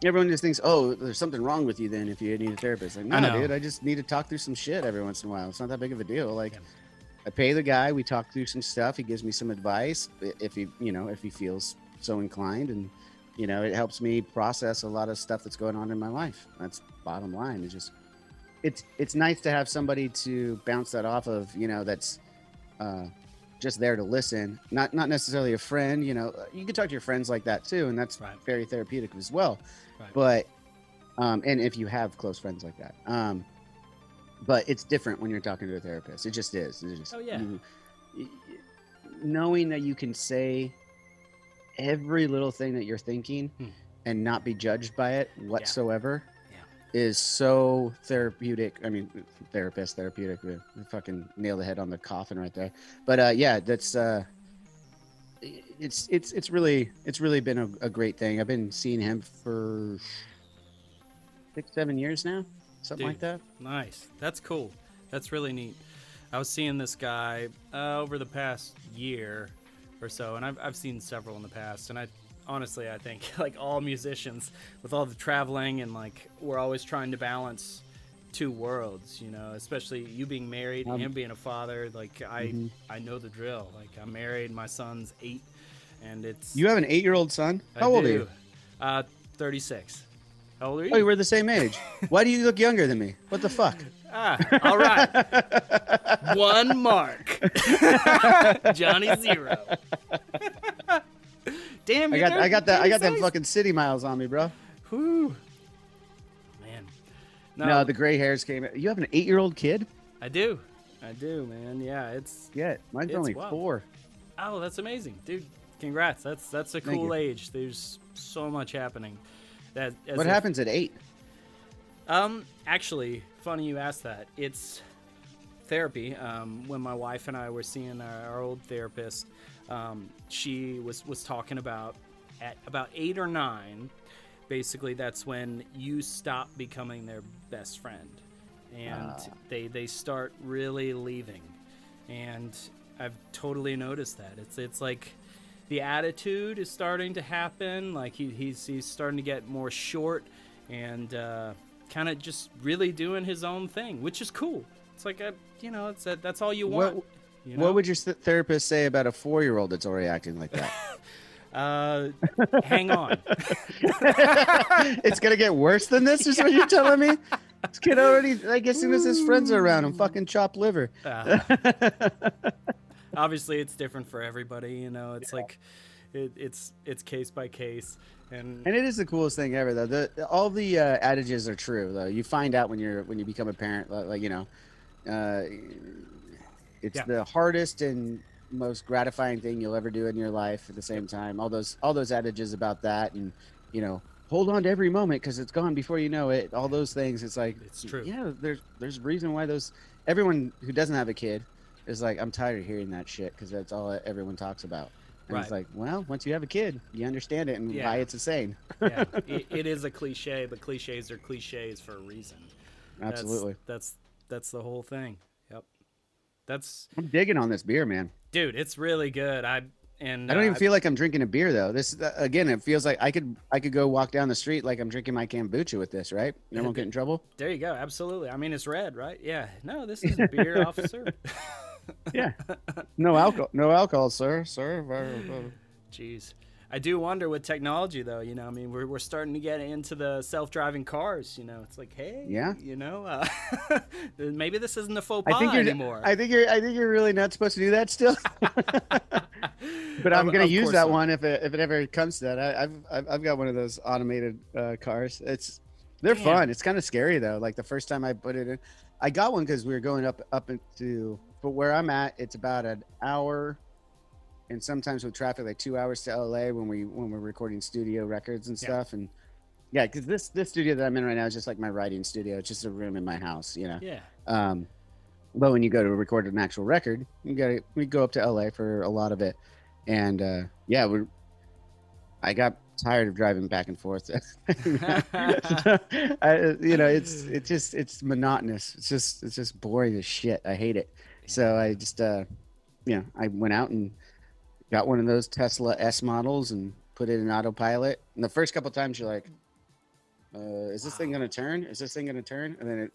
B: everyone just thinks, oh, there's something wrong with you then if you need a therapist. Like, no, dude, I just need to talk through some shit every once in a while. It's not that big of a deal. Like, I pay the guy, we talk through some stuff. He gives me some advice if he feels so inclined, and it helps me process a lot of stuff that's going on in my life. That's bottom line. It's nice to have somebody to bounce that off of, that's just there to listen, not necessarily a friend. You can talk to your friends like that too, and that's very therapeutic as well.
A: Right.
B: But and if you have close friends like that, but it's different when you're talking to a therapist. It just is.
A: Oh yeah.
B: Knowing that you can say every little thing that you're thinking and not be judged by it whatsoever is so therapeutic. I mean, therapeutic. We fucking nail the head on the coffin right there. But yeah, that's it's really been a great thing. I've been seeing him for 6-7 years now, something like that.
A: Nice. That's cool. That's really neat. I was seeing this guy over the past year or so, and I've seen several in the past, and I think like all musicians with all the traveling and like we're always trying to balance 2 worlds, especially you being married and him being a father. Like I know the drill. Like I'm married, my son's 8, and it's
B: You have an 8-year-old son? How old are you?
A: 36. How old are you?
B: Oh, we're the same age. Why do you look younger than me? What the fuck?
A: All right. 1 mark. Johnny 0. Damn,
B: I got them fucking city miles on me, bro.
A: Whew. Man.
B: No, the gray hairs came. You have an 8-year-old kid?
A: I do, man. Yeah,
B: mine's
A: it's
B: only
A: wild.
B: 4.
A: Oh, that's amazing, dude. Congrats. That's a cool age. There's so much happening.
B: What happens at 8?
A: Actually, funny you asked that. It's therapy. When my wife and I were seeing our old therapist, she was talking about at about 8 or 9, basically that's when you stop becoming their best friend, and they start really leaving. And I've totally noticed that it's like the attitude is starting to happen. Like he's starting to get more short and kind of just really doing his own thing, which is cool. It's like that's all you want.
B: What would your therapist say about a 4-year-old that's already acting like that?
A: Hang on.
B: It's gonna get worse than this, is what you're telling me? This kid already, like, as soon as his friends are around him, fucking chop liver.
A: Obviously, it's different for everybody. It's like it's case by case, and
B: it is the coolest thing ever, though. All the adages are true, though. You find out when you become a parent, it's the hardest and most gratifying thing you'll ever do in your life. At the same time, all those adages about that, and hold on to every moment because it's gone before you know it. All those things, it's like,
A: it's true.
B: Yeah, there's a reason why everyone who doesn't have a kid is like, I'm tired of hearing that shit because that's all everyone talks about. And It's like, well, once you have a kid, you understand it and why it's insane.
A: Yeah, it is a cliche, but cliches are cliches for a reason.
B: Absolutely.
A: That's the whole thing. Yep.
B: I'm digging on this beer, man.
A: Dude, it's really good. I don't
B: even feel like I'm drinking a beer, though. This again, it feels like I could go walk down the street like I'm drinking my kombucha with this, right? I won't get in trouble.
A: There you go. Absolutely. I mean, it's red, right? Yeah. No, this is a beer, officer.
B: Yeah. No alcohol, sir.
A: Jeez. I do wonder with technology, though. I mean, we're starting to get into the self-driving cars. It's like, hey,
B: yeah,
A: maybe this isn't a faux pas anymore.
B: I think you're really not supposed to do that still. But I'm gonna use that one if it ever comes to that. I've got one of those automated cars. They're fun. It's kind of scary though. Like the first time I put it in, I got one because we were going up into, but where I'm at, it's about an hour. And sometimes with traffic, like 2 hours to LA when we're recording studio records and stuff. And yeah, because this studio that I'm in right now is just like my writing studio. It's just a room in my house,
A: Yeah.
B: But when you go to record an actual record, we go up to LA for a lot of it. And I got tired of driving back and forth. It's monotonous. It's just boring as shit. I hate it. So I just I went out and got one of those Tesla S models and put it in autopilot. And the first couple of times you're like, is this thing going to turn? Is this thing going to turn? And then it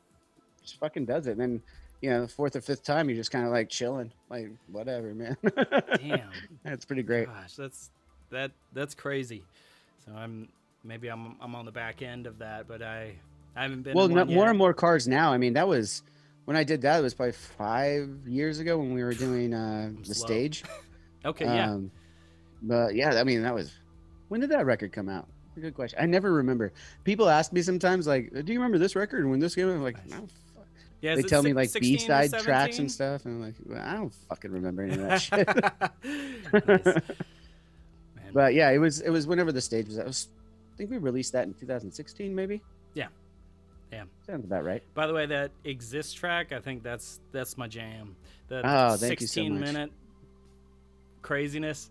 B: just fucking does it. And then, the fourth or fifth time, you're just kind of like chilling, like whatever, man.
A: Damn.
B: That's pretty great.
A: Gosh, that's crazy. So I'm on the back end of that, but I haven't been.
B: Well, more and more cars now. I mean, that was when I did that. It was probably 5 years ago when we were doing the stage.
A: Okay, yeah.
B: But yeah, I mean, when did that record come out? Good question. I never remember. People ask me sometimes, like, do you remember this record and when this came out? I'm like, no.
A: Yeah,
B: they tell me like B-side tracks and stuff, and I'm like, well, I don't fucking remember any of that shit.
A: Nice.
B: But yeah, it was whenever the stage was. I think we released that in 2016, maybe.
A: Yeah.
B: Sounds about right.
A: By the way, that Exist track, I think that's my jam. The
B: thank you so much.
A: 16-minute craziness.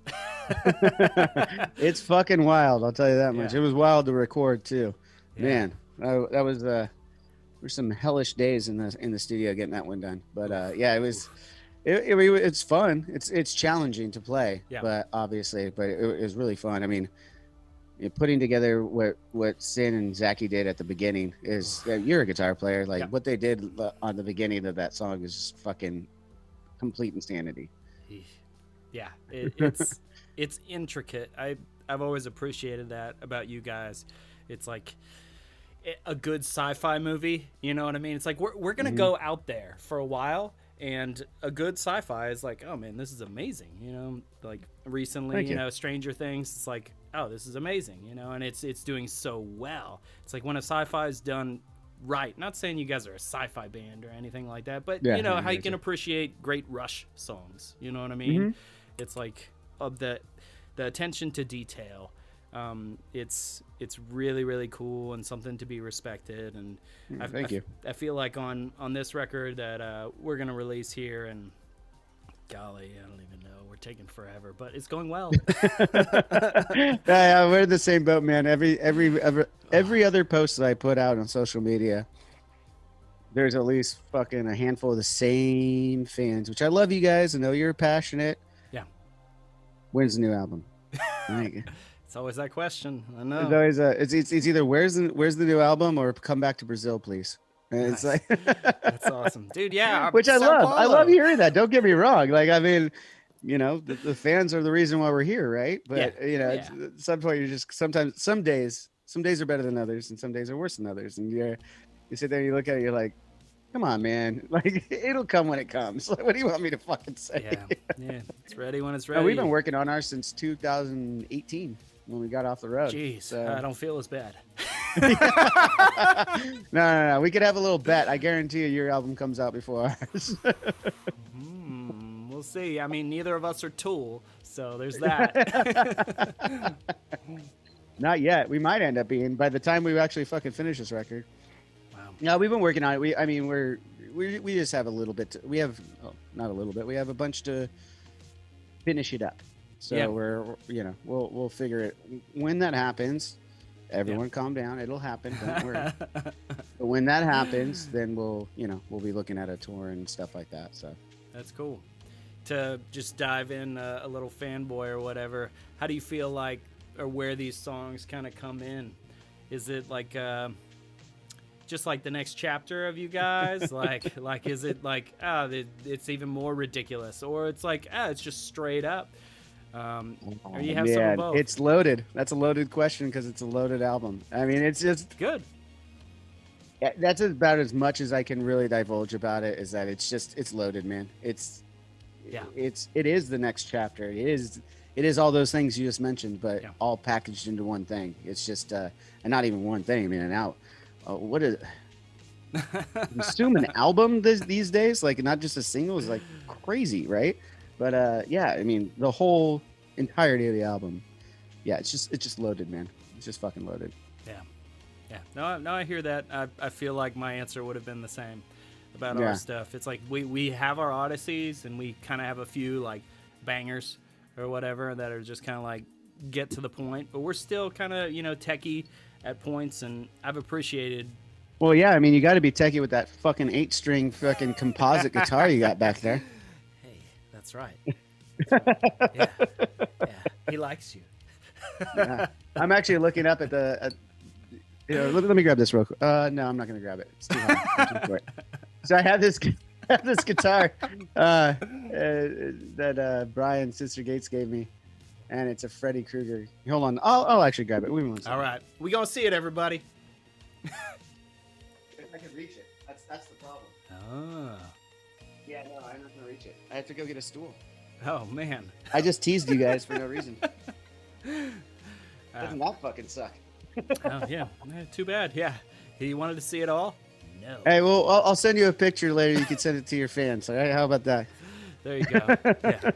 B: It's fucking wild, I'll tell you that much.
A: Yeah.
B: It was wild to record too.
A: Yeah.
B: Man, that was there's some hellish days in the studio getting that one done. But yeah, it's fun. It's challenging to play, but it was really fun. I mean, putting together what Sin and Zachy did at the beginning is, you're a guitar player, like what they did on the beginning of that song is just fucking complete insanity.
A: Yeah, it's intricate. I've always appreciated that about you guys. It's like a good sci-fi movie, you know what I mean? It's like we're gonna go out there for a while, and a good sci-fi is like, oh man, this is amazing, like recently, Stranger Things, it's like, oh, this is amazing, and it's doing so well. It's like when a sci-fi is done right, not saying you guys are a sci-fi band or anything like that, but how you can appreciate great Rush songs, you know what I mean? It's like the attention to detail. It's really, really cool and something to be respected. And
B: thank you.
A: I feel like on this record that we're gonna release here in Golly, I don't even know. We're taking forever, but it's going well.
B: Yeah, we're in the same boat, man. Every other post that I put out on social media, there's at least fucking a handful of the same fans, which I love you guys. I know you're passionate.
A: Yeah.
B: When's the new album? Like,
A: It's always that question. I
B: it's
A: know.
B: always it's either where's the new album or come back to Brazil, please. And it's
A: Nice.
B: like
A: That's awesome, dude. Yeah,
B: which I
A: Sao
B: love. I love
A: Paulo.
B: hearing that. Don't get me wrong. Like, I mean, the fans are the reason why we're here, right? But
A: Yeah.
B: at some point, you're just sometimes some days are better than others, and some days are worse than others. And you sit there, and you look at it, you're like, come on, man. Like, it'll come when it comes. Like, what do you want me to fucking say?
A: Yeah. It's ready when it's
B: No,
A: ready.
B: we've been working on ours since 2018 when we got off the road.
A: Jeez,
B: So-
A: I don't feel as bad.
B: No. We could have a little bet. I guarantee you, your album comes out before ours.
A: We'll see. I mean, neither of us are Tool, so there's that.
B: Not yet. We might end up being by the time we actually fucking finish this record.
A: Wow.
B: No, we've been working on it. We just have a little bit. We have not a little bit. We have a bunch to finish it up. So
A: Yeah.
B: we'll figure it when that happens. Everyone calm down. It'll happen. Don't worry. But when that happens, then we'll be looking at a tour and stuff like that. So
A: That's cool. To just dive in a little fanboy or whatever, how do you feel like, or where these songs kind of come in? Is it like just like the next chapter of you guys? like is it like it's even more ridiculous, or it's like it's just straight up? Or you have some of both?
B: It's loaded. That's a loaded question because it's a loaded album. I mean, it's just
A: Good.
B: that's about as much as I can really divulge about it. Is that it's loaded, man. It is the next chapter. It is all those things you just mentioned, but all packaged into one thing. It's just and not even one thing. I mean, an out. What is? Consume an album these days, like not just a single, is like crazy, right? But I mean, the whole entirety of the album, it's just loaded, man. It's just fucking loaded.
A: Yeah. No, I hear that. I feel like my answer would have been the same about our stuff. It's like we have our odysseys, and we kind of have a few like bangers or whatever that are just kind of like get to the point, but we're still kind of techie at points, and I've appreciated.
B: Well, yeah, I mean, you got to be techie with that fucking 8-string fucking composite guitar you got back there.
A: Hey, that's right. Yeah, he likes you.
B: Yeah. I'm actually looking up at let me grab this real quick. No, I'm not gonna grab it. It's too hard. It's too short. So I have this guitar that Brian Sister Gates gave me, and it's a Freddy Krueger. Hold on, I'll actually grab it.
A: All right, we gonna see it, everybody.
B: I can reach it. That's the problem.
A: Oh.
B: Yeah, no, I'm not gonna reach it. I have to go get a stool.
A: Oh man.
B: I just teased you guys for no reason. Doesn't that fucking suck?
A: Oh yeah. Too bad. Yeah. He wanted to see it all. No.
B: Hey, well, I'll send you a picture later. You can send it to your fans. All right, how about that?
A: There you go. Yeah.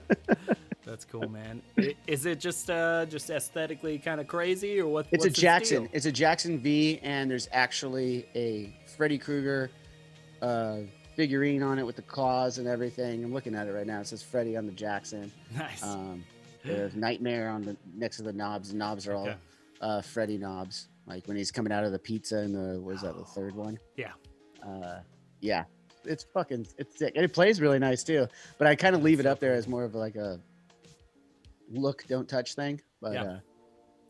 A: That's cool, man. Is it just aesthetically kind of crazy, or what?
B: It's
A: what's
B: a Jackson.
A: Deal?
B: It's a Jackson V, and there's actually a Freddy Krueger figurine on it with the claws and everything. I'm looking at it right now. It says Freddy on the Jackson.
A: Nice.
B: There's Nightmare on the next to the knobs. The knobs are all Freddy knobs. Like when he's coming out of the pizza in the the third one?
A: Yeah.
B: It's sick, and it plays really nice too. But I kind of leave it up there as more of like a look, don't touch thing. But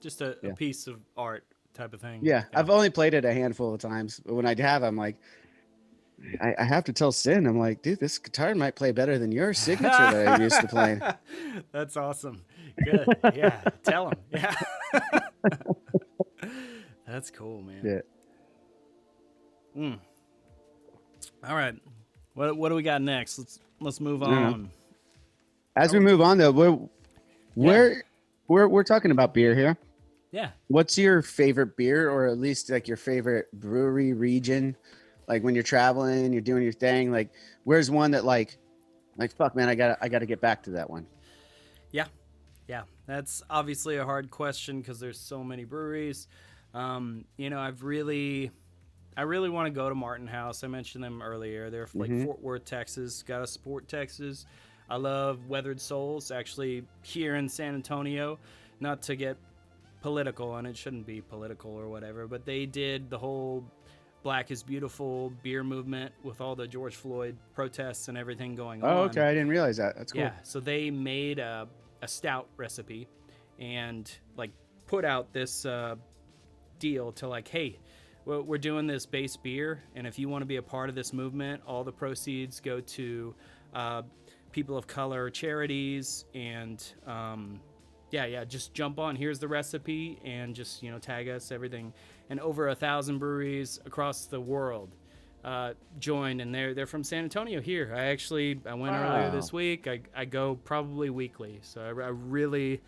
A: just a piece of art type of thing.
B: Yeah, I've only played it a handful of times, but when I have, I'm like, I have to tell Sin, I'm like, dude, this guitar might play better than your signature that I used to play.
A: That's awesome. Good. Yeah. Tell him. Yeah. That's cool, man.
B: Yeah.
A: All right. What do we got next? Let's move on.
B: As we move on, though, we're talking about beer here.
A: Yeah.
B: What's your favorite beer, or at least like your favorite brewery region? Like when you're traveling, you're doing your thing. Like, where's one that like fuck, man, I gotta get back to that one.
A: Yeah. That's obviously a hard question because there's so many breweries. I really want to go to Martin House. I mentioned them earlier. They're like Fort Worth, Texas. Got to support Texas. I love Weathered Souls, actually here in San Antonio. Not to get political, and it shouldn't be political or whatever, but they did the whole Black is Beautiful beer movement with all the George Floyd protests and everything going on.
B: Oh, okay. I didn't realize that. That's cool.
A: Yeah, so they made a stout recipe and like put out this deal to like, hey, we're doing this base beer, and if you want to be a part of this movement, all the proceeds go to people of color charities, and just jump on. Here's the recipe, and just tag us, everything. And over 1,000 breweries across the world joined, and they're from San Antonio here. I went earlier this week. I go probably weekly, so I really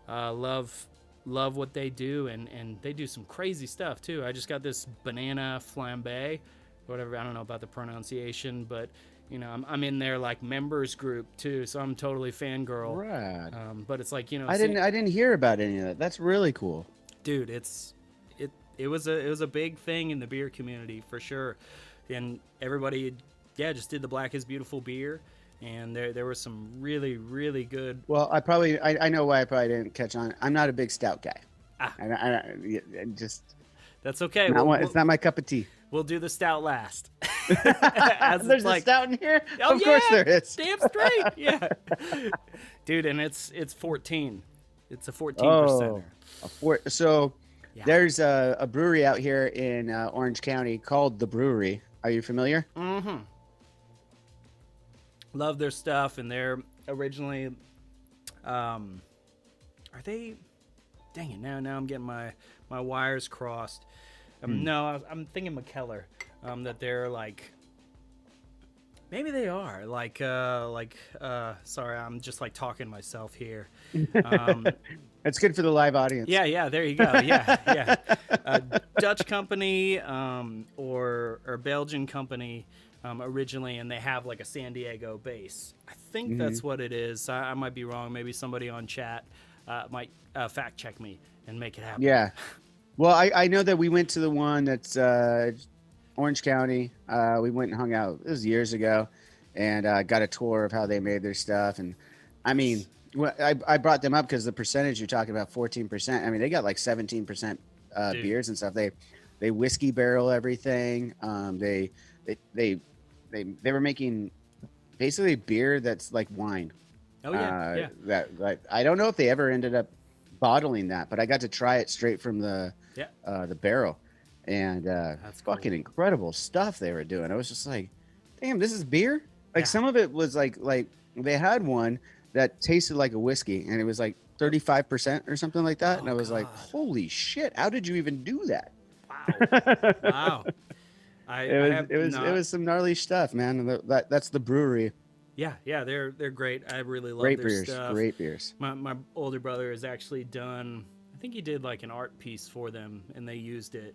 A: love what they do, and they do some crazy stuff too. I just got this banana flambe, whatever, I don't know about the pronunciation, but I'm in their like members group too, so I'm totally fangirl.
B: Right.
A: But it's like
B: I didn't hear about any of that. That's really cool,
A: dude. It was a big thing in the beer community for sure, and everybody just did the Black is Beautiful beer. And there were some really, really good.
B: Well, I know why I probably didn't catch on. I'm not a big stout guy.
A: That's okay.
B: It's not my cup of tea.
A: We'll do the stout last.
B: There's a stout in here?
A: Oh,
B: of course there is.
A: Damn straight. Yeah. Dude, and it's 14. It's a 14%.
B: So there's a brewery out here in Orange County called The Brewery. Are you familiar?
A: Mm-hmm. Love their stuff, and they're originally are they, dang it, now I'm getting my wires crossed. No, I'm thinking McKellar, that they're like, maybe they are like sorry, I'm just like talking to myself here.
B: It's good for the live audience.
A: Yeah, there you go. Yeah. Dutch company or Belgian company originally, and they have like a San Diego base. I think that's what it is. I might be wrong. Maybe somebody on chat might fact check me and make it happen.
B: Yeah. Well, I know that we went to the one that's Orange County. We went and hung out. It was years ago, and got a tour of how they made their stuff. And I mean, I brought them up because the percentage you're talking about, 14%. I mean, they got like 17% beers and stuff. They whiskey barrel everything. They were making basically beer that's like wine.
A: Oh yeah.
B: That I don't know if they ever ended up bottling that, but I got to try it straight from the barrel, and that's fucking incredible stuff they were doing. I was just like, damn, this is beer. Like some of it was like they had one that tasted like a whiskey, and it was like 35% or something like that. And I was like, holy shit, how did you even do that?
A: Wow.
B: It was some gnarly stuff, man. That's The Brewery.
A: Yeah, they're great. I really love
B: their
A: beers, stuff.
B: Great beers.
A: My older brother has actually done, I think he did like an art piece for them, and they used it.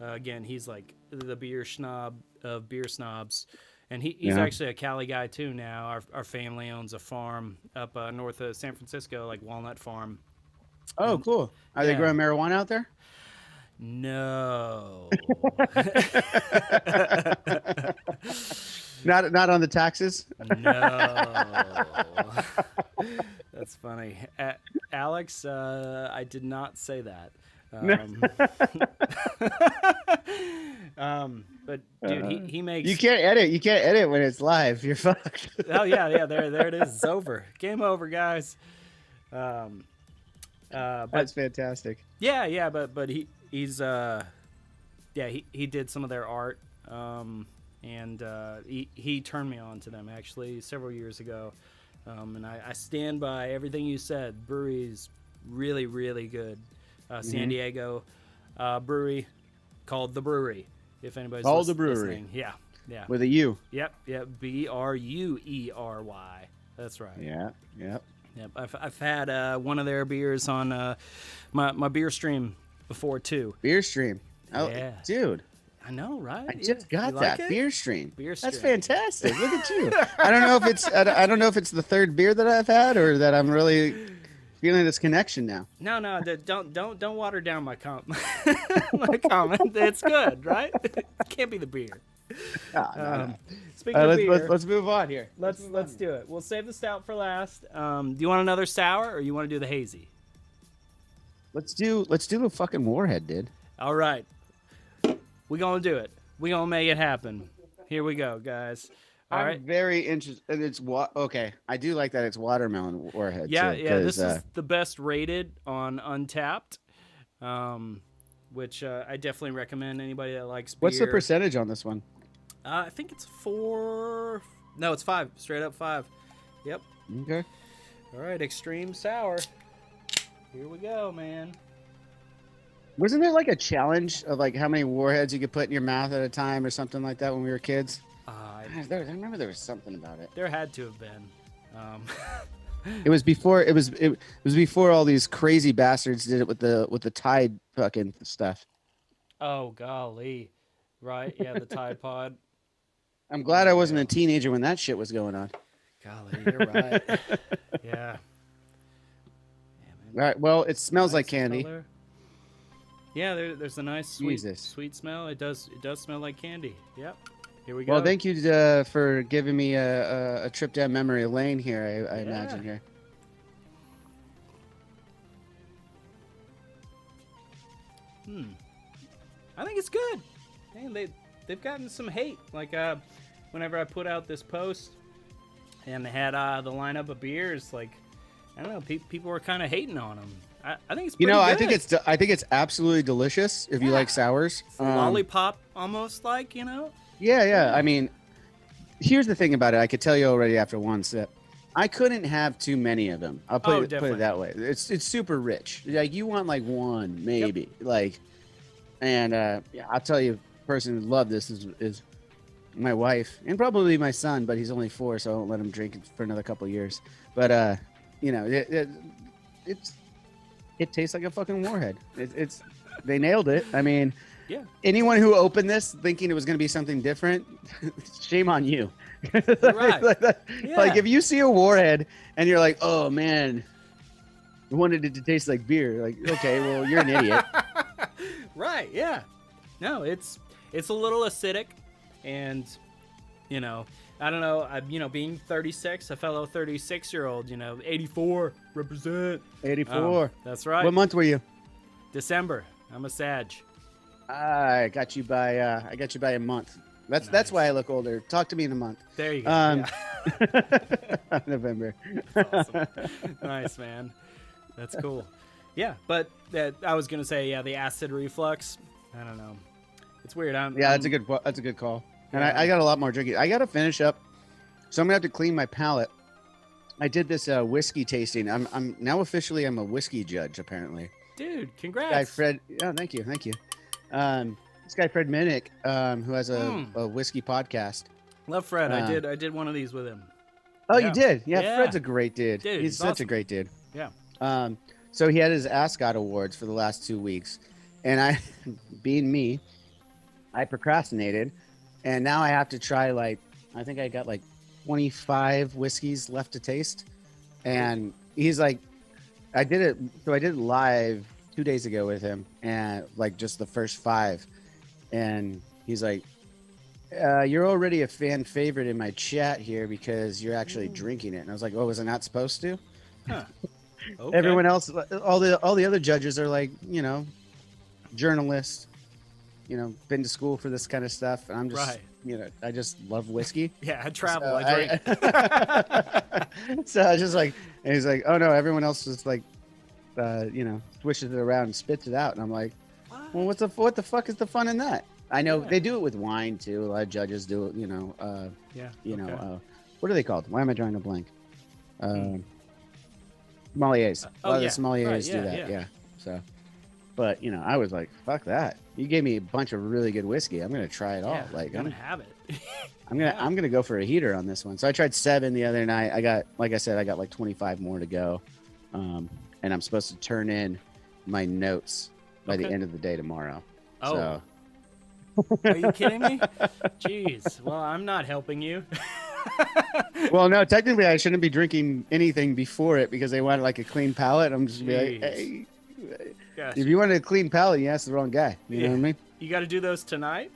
A: Again, he's like the beer snob of beer snobs, and he's actually a Cali guy too now. Our family owns a farm up north of San Francisco, like Walnut Farm.
B: Oh, cool. Are they growing marijuana out there?
A: No.
B: Not on the taxes?
A: No. That's funny. Alex, I did not say that. But dude, he makes.
B: You can't edit when it's live. You're fucked.
A: Oh yeah. There it is. It's over. Game over, guys.
B: That's fantastic.
A: Yeah. But he's he did some of their art. And he turned me on to them actually several years ago, and I stand by everything you said. Brewery's really, really good. San Diego brewery called The Brewery. If anybody's
B: called The Brewery,
A: listening. Yeah,
B: with a U.
A: Yep, BRUERY. That's right.
B: Yep.
A: I've had one of their beers on my beer stream before too.
B: Beer stream. Oh, yeah, dude.
A: I know, right?
B: I just got that beer stream.
A: That's
B: fantastic. Look at you. I don't know if it's the third beer that I've had, or that I'm really feeling this connection now.
A: No, don't water down my comment. It's good, right? It can't be the beer.
B: No.
A: Speaking of beer,
B: let's move on here.
A: let's do it. We'll save the stout for last. Do you want another sour or you want to do the hazy?
B: Let's do the fucking Warhead, dude.
A: All right. We're going to do it. We're going to make it happen. Here we go, guys. All right.
B: I'm very interested. And it's okay. I do like that it's watermelon Warhead.
A: Yeah,
B: too,
A: yeah. This is the best rated on Untapped, which I definitely recommend anybody that likes beer.
B: What's the percentage on this one?
A: I think it's 4. No, it's 5. Straight up 5. Yep.
B: Okay.
A: All right, extreme sour. Here we go, man.
B: Wasn't there like a challenge of like how many Warheads you could put in your mouth at a time or something like that when we were kids? I remember there was something about it.
A: There had to have been.
B: It was before it was before all these crazy bastards did it with the Tide fucking stuff.
A: Oh golly, right? Yeah, the Tide Pod.
B: I'm glad I wasn't a teenager when that shit was going on.
A: Golly, you're right. Yeah.
B: All right. Well, it smells like candy.
A: Color. Yeah, there's a nice sweet smell. It does smell like candy. Yep. Here we go.
B: Well, thank you for giving me a trip down memory lane here. I imagine here.
A: I think it's good. Man, they've gotten some hate. Like whenever I put out this post and they had the lineup of beers, like I don't know, people were kind of hating on them. I think it's pretty good.
B: I think it's absolutely delicious if you like sours.
A: It's lollipop almost like,
B: Yeah. I mean, here's the thing about it. I could tell you already after one sip. I couldn't have too many of them. I'll put it that way. It's super rich. Like you want like one maybe. Yep. And I'll tell you, the person who loved this is my wife and probably my son, but he's only 4, so I won't let him drink it for another couple of years. But it tastes like a fucking Warhead. They nailed it. I mean,
A: yeah.
B: Anyone who opened this thinking it was going to be something different, shame on you.
A: Right.
B: Like if you see a Warhead and you're like, oh man, I wanted it to taste like beer. Like, okay, well you're an idiot.
A: Right. Yeah. No, it's a little acidic, and I don't know. Being 36, a fellow 36-year-old, 84 represent.
B: 84.
A: That's right.
B: What month were you?
A: December. I'm a Sag.
B: I got you by a month. That's why I look older. Talk to me in a month.
A: There you go.
B: November.
A: That's awesome. Nice, man. That's cool. Yeah, but I was gonna say, the acid reflux. I don't know. It's weird.
B: That's a good call. And I got a lot more drinking. I got to finish up, so I'm gonna have to clean my palate. I did this whiskey tasting. I'm now officially a whiskey judge apparently.
A: Dude, congrats.
B: Guy Fred. Oh, thank you. This guy Fred Minnick, who has a whiskey podcast.
A: Love Fred. I did one of these with him.
B: Oh, you did? Yeah, Fred's a great dude. He's such
A: awesome.
B: a great dude.
A: Yeah.
B: So he had his Ascot Awards for the last 2 weeks, and I, being me, I procrastinated, and now I have to try I think I got 25 whiskeys left to taste, and he's like, I did it live 2 days ago with him, and just the first 5, and he's like, you're already a fan favorite in my chat here because you're actually drinking it. And I was like, oh, was I not supposed to?
A: Huh. Okay.
B: Everyone else, all the other judges are journalists, been to school for this kind of stuff. And I'm just, I just love whiskey.
A: Yeah, I travel.
B: So
A: I drink.
B: So I was just like, and he's like, oh no, everyone else just swishes it around and spits it out. And I'm like, well, what the fuck is the fun in that? I know they do it with wine too. A lot of judges do it, what are they called? Why am I drawing a blank? Sommeliers. A lot of the sommeliers do that. Yeah. So, but I was like, fuck that. You gave me a bunch of really good whiskey. I'm gonna try it all. I'm
A: gonna have it.
B: I'm gonna go for a heater on this one. So I tried 7 the other night. I got 25 more to go, and I'm supposed to turn in my notes by the end of the day tomorrow.
A: Oh.
B: So.
A: Are you kidding me? Jeez. Well, I'm not helping you.
B: Well, no, technically I shouldn't be drinking anything before it because they wanted a clean palate. I'm just be like, hey, if you wanted a clean palate, you asked the wrong guy. You know what I mean?
A: You got to do those tonight?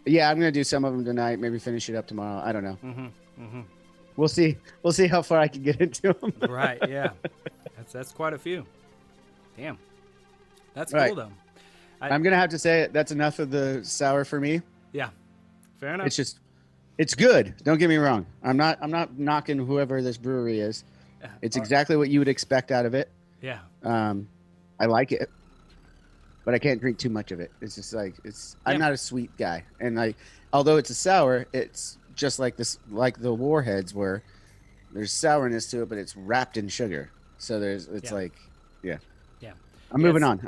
B: Yeah, I'm gonna do some of them tonight. Maybe finish it up tomorrow. I don't know.
A: Mm-hmm.
B: We'll see. We'll see how far I can get into them.
A: Right. Yeah. That's quite a few. Damn. That's
B: Right.
A: cool though.
B: I'm gonna have to say that's enough of the sour for me.
A: Yeah. Fair enough.
B: It's good. Don't get me wrong. I'm not knocking whoever this brewery is. It's exactly what you would expect out of it.
A: Yeah.
B: I like it, but I can't drink too much of it. It's just like I'm not a sweet guy, and like although it's a sour, it's just like like the Warheads where there's sourness to it, but it's wrapped in sugar. So it's like
A: Yeah.
B: I'm moving on.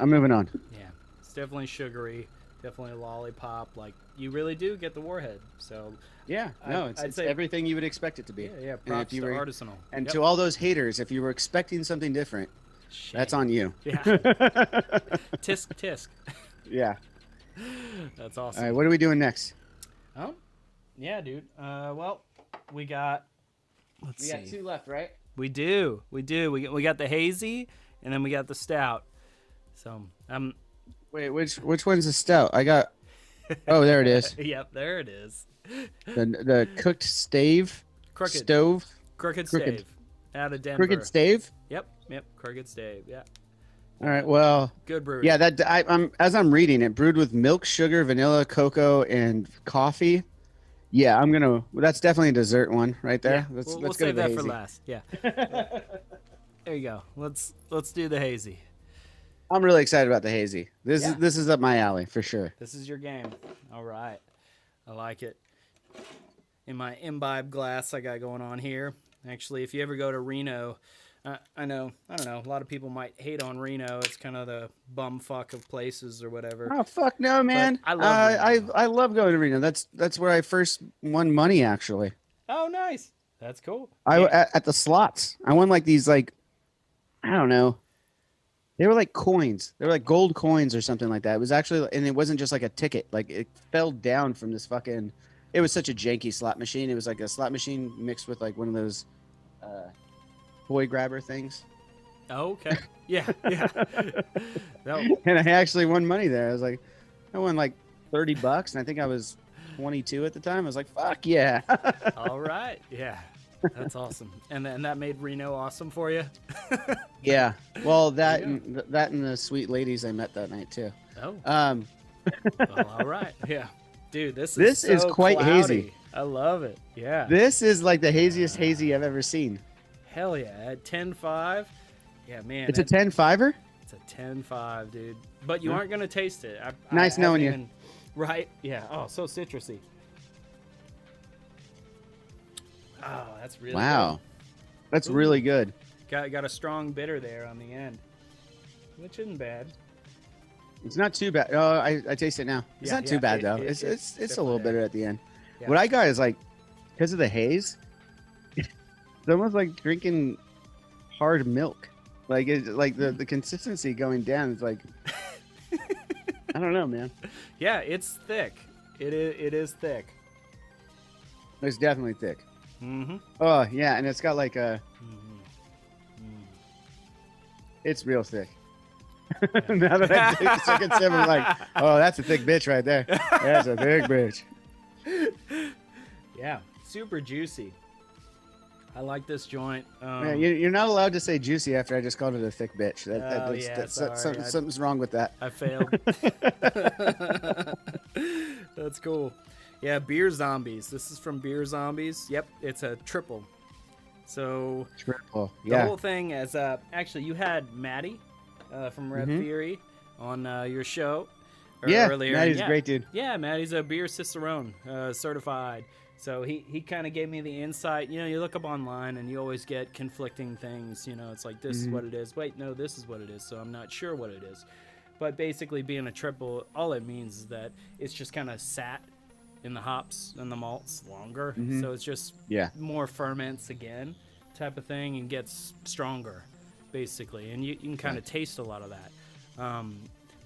A: Yeah. It's definitely sugary. Definitely a lollipop. Like you really do get the Warhead. So
B: yeah, no, it's
A: say
B: everything you would expect it to be.
A: Yeah. Props to Artisanal.
B: And to all those haters, if you were expecting something different, that's on you.
A: Yeah. Tisk.
B: Yeah.
A: That's awesome.
B: All right, what are we doing next?
A: Oh, yeah, dude. Well, we got. Let's see.
B: We got 2 left, right?
A: We do. We got the hazy, and then we got the stout. So
B: Wait, which one's the stout? I got. Oh, there it is.
A: Yep, there it is.
B: The cooked stave.
A: Crooked
B: Stove.
A: Crooked stave. Out of Denver.
B: Crooked stave.
A: Yep. Crooked stave. Yeah.
B: All right. Well.
A: Good brewery.
B: Yeah, I'm reading it, brewed with milk, sugar, vanilla, cocoa, and coffee. Yeah, that's definitely a dessert one right there.
A: Yeah,
B: Let's
A: we'll
B: go
A: save
B: to the
A: that
B: hazy.
A: for last. Yeah. There you go. Let's do the hazy.
B: I'm really excited about the hazy. This is up my alley for sure.
A: This is your game. All right. I like it. In my imbibe glass I got going on here. Actually, if you ever go to Reno, I don't know, a lot of people might hate on Reno. It's kind of the bumfuck of places or whatever.
B: Oh fuck no, man!
A: But I love Reno.
B: I love going to Reno. That's where I first won money actually.
A: Oh, nice. That's cool.
B: At the slots. I won like these I don't know. They were like coins. They were like gold coins or something like that. It was actually, and it wasn't just like a ticket. Like it fell down from this fucking. It was such a janky slot machine. It was like a slot machine mixed with like one of those toy grabber things.
A: Oh, okay. Yeah. No.
B: And I actually won money there. I won like $30, and I think I was 22 at the time. I was like, "Fuck yeah!"
A: All right. Yeah. That's awesome. And that made Reno awesome for you?
B: Yeah. Well, that and the sweet ladies I met that night too.
A: Oh. Well, all right. Yeah. Dude, this is so
B: quite
A: cloudy.
B: hazy.
A: I love it. Yeah.
B: This is like the haziest hazy I've ever seen.
A: Hell yeah. At 10.5. Yeah, man.
B: It's a 10.5er?
A: It's a 10.5, dude. But you aren't going to taste it.
B: Nice knowing you.
A: Right? Yeah. Oh, so citrusy. Oh, that's really
B: wow.
A: good.
B: That's really good.
A: Got a strong bitter there on the end, which isn't bad.
B: It's not too bad. Oh, I taste it now. It's not too bad though. It's a little bitter at the end.
A: Yeah.
B: What I got is like, because of the haze, it's almost like drinking hard milk. Like it's like the consistency going down is like, I don't know, man.
A: Yeah, it's thick. It is thick.
B: It's definitely thick.
A: Mm-hmm.
B: Oh yeah, and it's got like a. It's real thick. Now that I take a second sip, I'm like, oh, that's a thick bitch right there. That's a big bitch.
A: Yeah, super juicy. I like this joint.
B: Man, you're not allowed to say juicy after I just called it a thick bitch.
A: Sorry.
B: Something's wrong with that.
A: I failed. That's cool. Yeah, Beer Zombies. This is from Beer Zombies. Yep, it's a triple. So
B: Triple.
A: the
B: Yeah.
A: whole thing is actually you had Maddie from Red Theory on your show earlier.
B: Maddie's a great dude.
A: Yeah, Maddie's a beer cicerone certified. So he kind of gave me the insight. You know, you look up online and you always get conflicting things. You know, it's like this is what it is. Wait, no, this is what it is. So I'm not sure what it is. But basically, being a triple, all it means is that it's just kind of sat in the hops and the malts longer. So it's just more ferments again type of thing and gets stronger, basically. And you can kind of taste a lot of that.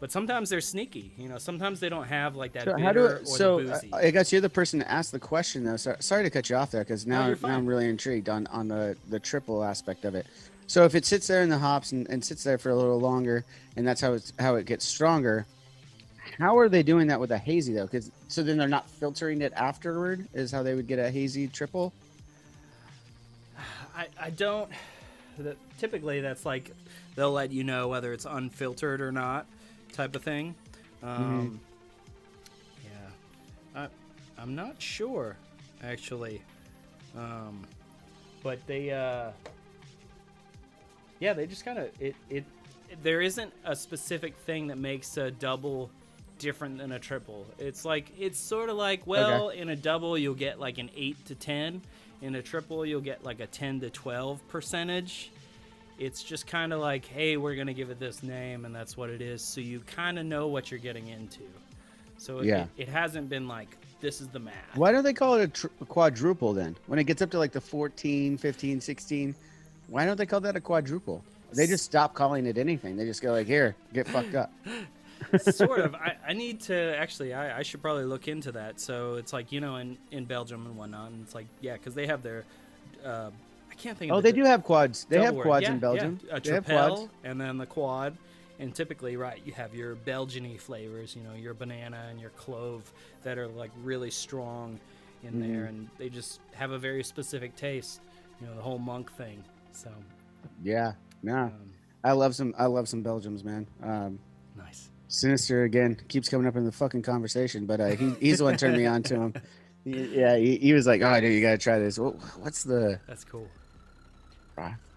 A: But sometimes they're sneaky. You know, sometimes they don't have like that bitter or the boozy.
B: I guess you're the person to ask the question, though. Sorry to cut you off there, because now I'm really intrigued on the triple aspect of it. So if it sits there in the hops and sits there for a little longer, and that's how it gets stronger, how are they doing that with a hazy, though? Because so then they're not filtering it afterward. Is how they would get a hazy triple.
A: I don't. Typically, that's like they'll let you know whether it's unfiltered or not, type of thing. Yeah, I'm not sure actually, but they yeah, they just kind of it. There isn't a specific thing that makes a double different than a triple. It's sort of like, well, in a double you'll get like an 8 to 10. In a triple you'll get like a 10 to 12 percentage. It's just kind of like, hey, we're gonna give it this name, and that's what it is. So you kind of know what you're getting into. So it hasn't been like, this is the math.
B: Why don't they call it a quadruple then? When it gets up to like the 14, 15, 16, why don't they call that a quadruple? They just stop calling it anything. They just go like, here, get fucked up.
A: Sort of. I need to actually, I should probably look into that. So it's like, in Belgium and whatnot, and it's like, yeah, because they have their I can't think of
B: they do have quads. They have quads in
A: yeah,
B: Belgium.
A: A tripel and then the quad. And typically, right, you have your Belgian-y flavors, your banana and your clove that are like really strong in there, and they just have a very specific taste, the whole monk thing. So
B: yeah, no. I love some Belgians, man.
A: Nice.
B: Sinister again keeps coming up in the fucking conversation, but he's the one turned me on to him. He was like, "Oh, dude, you gotta try this." What's the?
A: That's cool.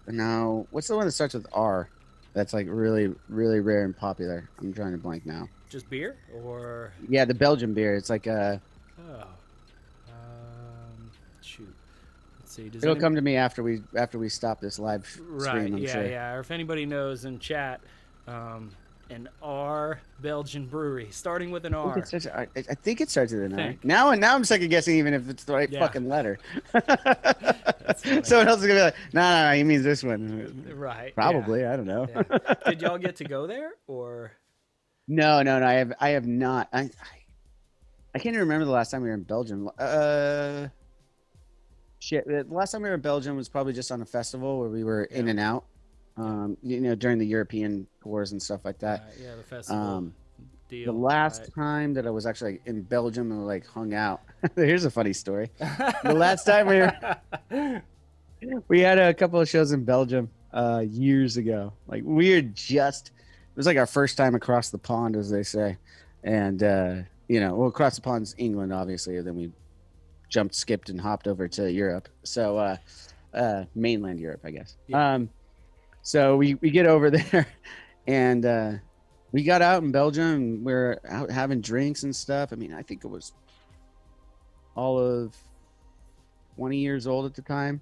B: No, what's the one that starts with R? That's like really, really rare and popular. I'm trying to blank now.
A: Just beer, or?
B: Yeah, the Belgian beer. It's like
A: shoot. Let's see.
B: It'll come to me after we stop this live stream.
A: Right.
B: I'm sure.
A: Yeah. Or if anybody knows in chat, an R Belgian brewery starting with an R.
B: I think it starts with an R. Now I'm second guessing even if it's the right fucking letter. Someone else is gonna be like, no, he means this one.
A: Right.
B: Probably. Yeah. I don't know.
A: Yeah. Did y'all get to go there or?
B: No. I have not. I can't even remember the last time we were in Belgium. Shit. The last time we were in Belgium was probably just on a festival where we were in and out. During the European tours and stuff like that.
A: Yeah, the festival deal.
B: The last time that I was actually in Belgium and like hung out. Here's a funny story. The last time we had a couple of shows in Belgium years ago. Like it was like our first time across the pond, as they say. And across the pond's England, obviously. And then we jumped, skipped, and hopped over to Europe. So mainland Europe, I guess. Yeah. So we get over there, and we got out in Belgium, and we're out having drinks and stuff. I mean, I think it was all of 20 years old at the time.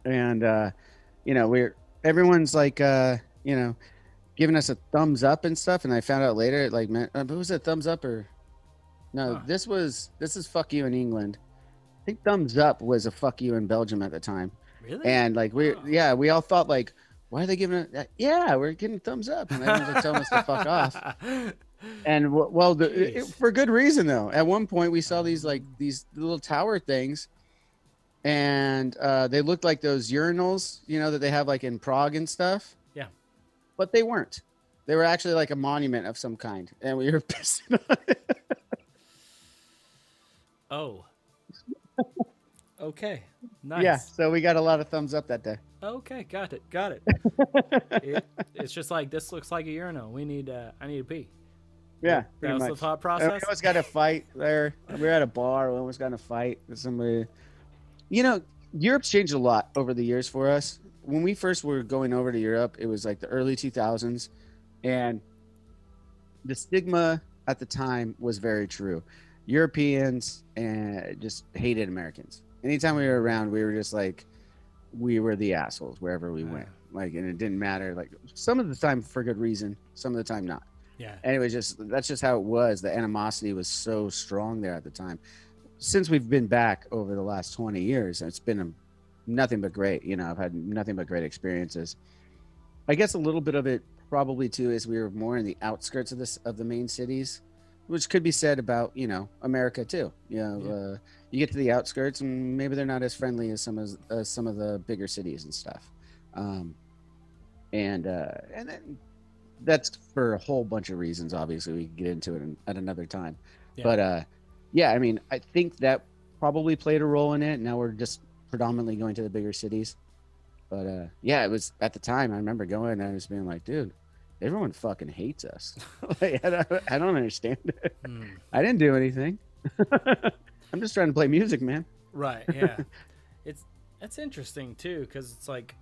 B: And, everyone's like, giving us a thumbs up and stuff. And I found out later, like, man, was it thumbs up or no, this is fuck you in England. I think thumbs up was a fuck you in Belgium at the time.
A: Really?
B: And like, we all thought like, why are they giving it that? Yeah, we're getting thumbs up. And everyone's like telling us to fuck off. And for good reason though. At one point we saw these little tower things, and they looked like those urinals, that they have like in Prague and stuff.
A: Yeah.
B: But they weren't. They were actually like a monument of some kind, and we were pissing on it.
A: Oh. Okay. Nice.
B: Yeah, so we got a lot of thumbs up that day.
A: Okay, got it. It's just like, this looks like a urinal. I need to pee.
B: Yeah,
A: that was
B: much.
A: the thought process.
B: We almost got a fight there. We were at a bar. We almost got in a fight with somebody. Europe's changed a lot over the years for us. When we first were going over to Europe, it was like the early 2000s, and the stigma at the time was very true. Europeans just hated Americans. Anytime we were around, we were just like, we were the assholes wherever we went. Like, and it didn't matter. Like, some of the time for good reason, some of the time not.
A: Yeah.
B: And it was that's just how it was. The animosity was so strong there at the time. Since we've been back over the last 20 years, it's been nothing but great. I've had nothing but great experiences. I guess a little bit of it probably too is we were more in the outskirts of the main cities, which could be said about America too. You get to the outskirts and maybe they're not as friendly as some of the bigger cities and stuff. And then that's for a whole bunch of reasons. Obviously, we can get into it at another time. Yeah. But yeah, I mean, I think that probably played a role in it. Now we're just predominantly going to the bigger cities. But yeah, it was at the time. I remember going and I was being like, dude, everyone fucking hates us. Like, I don't understand it.
A: Hmm.
B: I didn't do anything. I'm just trying to play music, man.
A: Right. Yeah. It's that's interesting too, because it's like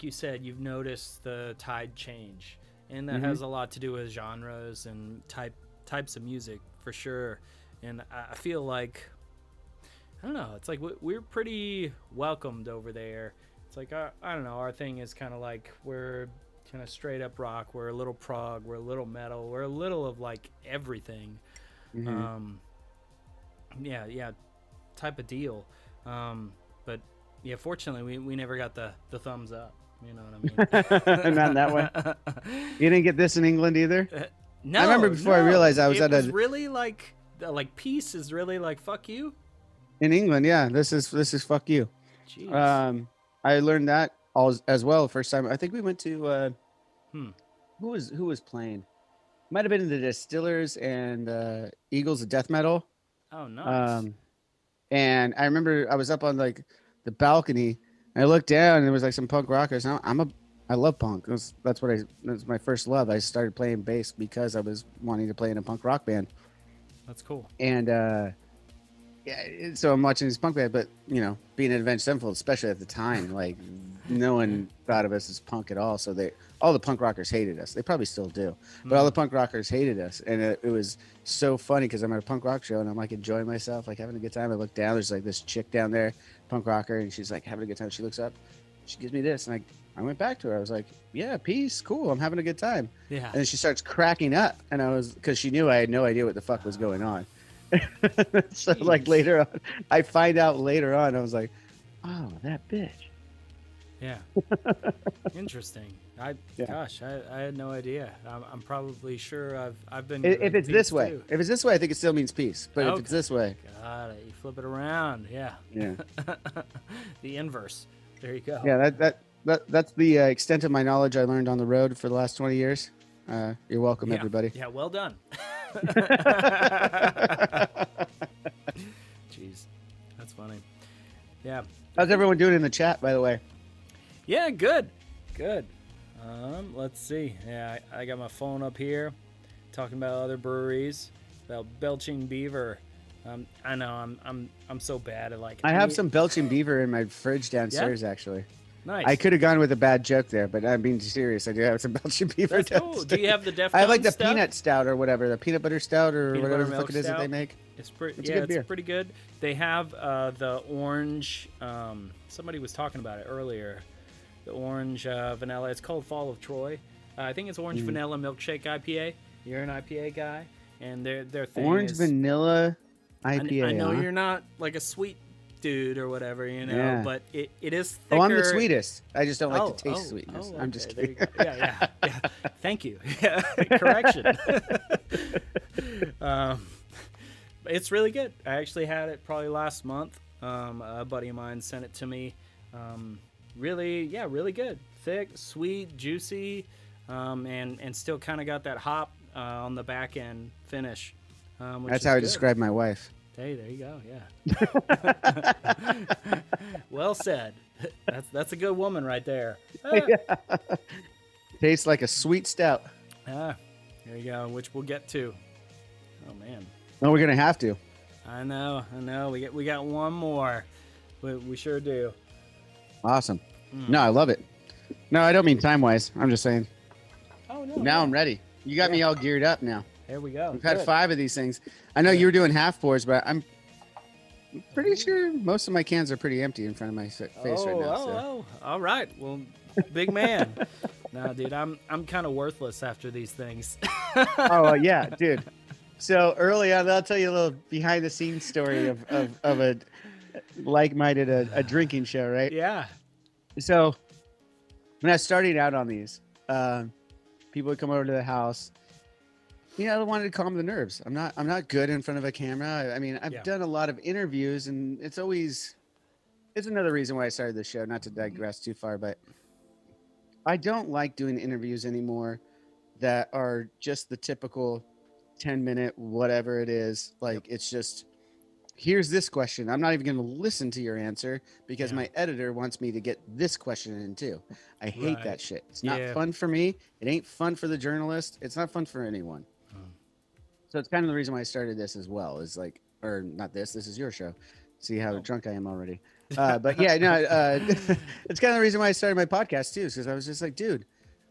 A: you said, you've noticed the tide change, and that has a lot to do with genres and types of music for sure. And I feel like I don't know. It's like we're pretty welcomed over there. It's like I don't know. Our thing is kind of like we're kind of straight up rock. We're a little prog. We're a little metal. We're a little of like everything. Um, yeah, type of deal. But yeah, fortunately, we never got the thumbs up. You know what I mean?
B: Not in that way. You didn't get this in England either?
A: No,
B: I remember before I realized I was
A: it
B: at
A: was
B: a
A: really like peace is really like fuck you.
B: in England. Yeah, this is fuck you.
A: Jeez.
B: I learned that all as well. First time I think we went to
A: Hmm.
B: who was playing? Might have been the Distillers and Eagles of Death Metal.
A: Oh, nice.
B: Um, and I remember I was up on like the balcony. And I looked down and there was like some punk rockers. And I love punk. That's my first love. I started playing bass because I was wanting to play in a punk rock band.
A: That's cool.
B: And yeah, so I'm watching this punk band, but you know, being an Avenged Sevenfold, especially at the time, like no one thought of us as punk at all. So all the punk rockers hated us. They probably still do, but all the punk rockers hated us, and it was so funny because I'm at a punk rock show and I'm like enjoying myself, like having a good time. I look down, there's like this chick down there, punk rocker, and she's like having a good time. She looks up, she gives me this, and I went back to her. I was like, "Yeah, peace, cool. I'm having a good time."
A: Yeah.
B: And then she starts cracking up, and I was because she knew I had no idea what the fuck was going on. So like
A: Jeez.
B: later on, I find out later on, I was like, "Oh, that bitch."
A: Yeah. Interesting.
B: Yeah.
A: Gosh, I had no idea. I'm probably sure I've been.
B: If
A: given
B: it's this
A: peace,
B: way,
A: too.
B: if it's this way, I think it still means peace. But if it's
A: Okay.
B: this way,
A: Got it. You flip it around. Yeah.
B: yeah,
A: The inverse. There you go.
B: yeah, that's the extent of my knowledge I learned on the road for the last 20 years. You're welcome,
A: Yeah.
B: everybody.
A: Yeah. Well done. Jeez, that's funny. Yeah.
B: How's everyone doing in the chat, by the way?
A: Yeah, good. Good. Let's see. Yeah, I got my phone up here talking about other breweries, about Belching Beaver. I know I'm so bad at like
B: I have some Belching Beaver in my fridge downstairs, actually.
A: nice.
B: I could have gone with a bad joke there, but I'm being serious. I do have some Belgian beaver.
A: That's cool. Do you have the Deftones
B: I have like the
A: stuff?
B: peanut stout or whatever, the peanut butter stout or
A: Peanut
B: whatever
A: butter
B: the fuck
A: milk
B: it is that
A: stout?
B: they make.
A: It's pretty.
B: It's a
A: Yeah,
B: good beer.
A: it's pretty good. They have the orange. Somebody was talking about it earlier. The orange vanilla. It's called Fall of Troy. I think it's orange vanilla milkshake IPA. You're an IPA guy, and their thing
B: Orange
A: is
B: vanilla IPA.
A: I know
B: huh?
A: you're not like a sweet dude or whatever, you know,
B: Yeah.
A: but it is thicker.
B: Oh, I'm the sweetest. I just don't like to taste sweetness. I'm just
A: okay, there you
B: kidding.
A: go. Yeah. Thank you. Yeah, correction. It's really good. I actually had it probably last month. A buddy of mine sent it to me. Really good. Thick, sweet, juicy, and still kind of got that hop on the back end finish. Which
B: That's
A: is
B: how I
A: good.
B: describe my wife.
A: Hey, there you go. Yeah. Well said. That's a good woman right there.
B: Tastes like a sweet stout.
A: There you go. Which we'll get to. Oh man.
B: No, we're gonna have to.
A: I know. We got one more. We sure do.
B: Awesome. No, I love it. No, I don't mean time wise. I'm just saying.
A: Oh no.
B: Now I'm ready. You got me all geared up now.
A: There we go.
B: We've had
A: Good.
B: 5 of these things. I know you were doing half pours, but I'm pretty sure most of my cans are pretty empty in front of my face right now. So.
A: All right. Well, big man. No, dude, I'm kind of worthless after these things.
B: Yeah, dude. So early on, I'll tell you a little behind the scenes story of a like-minded a drinking show, right?
A: Yeah.
B: So when I was starting out on these, people would come over to the house. You know, I wanted to calm the nerves. I'm not good in front of a camera. I mean, I've done a lot of interviews, and it's another reason why I started this show. Not to digress too far, but I don't like doing interviews anymore that are just the typical 10-minute, whatever it is. Like, it's just, here's this question. I'm not even going to listen to your answer because my editor wants me to get this question in too. I hate that shit. It's not fun for me. It ain't fun for the journalist. It's not fun for anyone. So it's kind of the reason why I started this as well, is like, or not this is your show. See how drunk I am already. But yeah, no, it's kind of the reason why I started my podcast too, because I was just like, dude,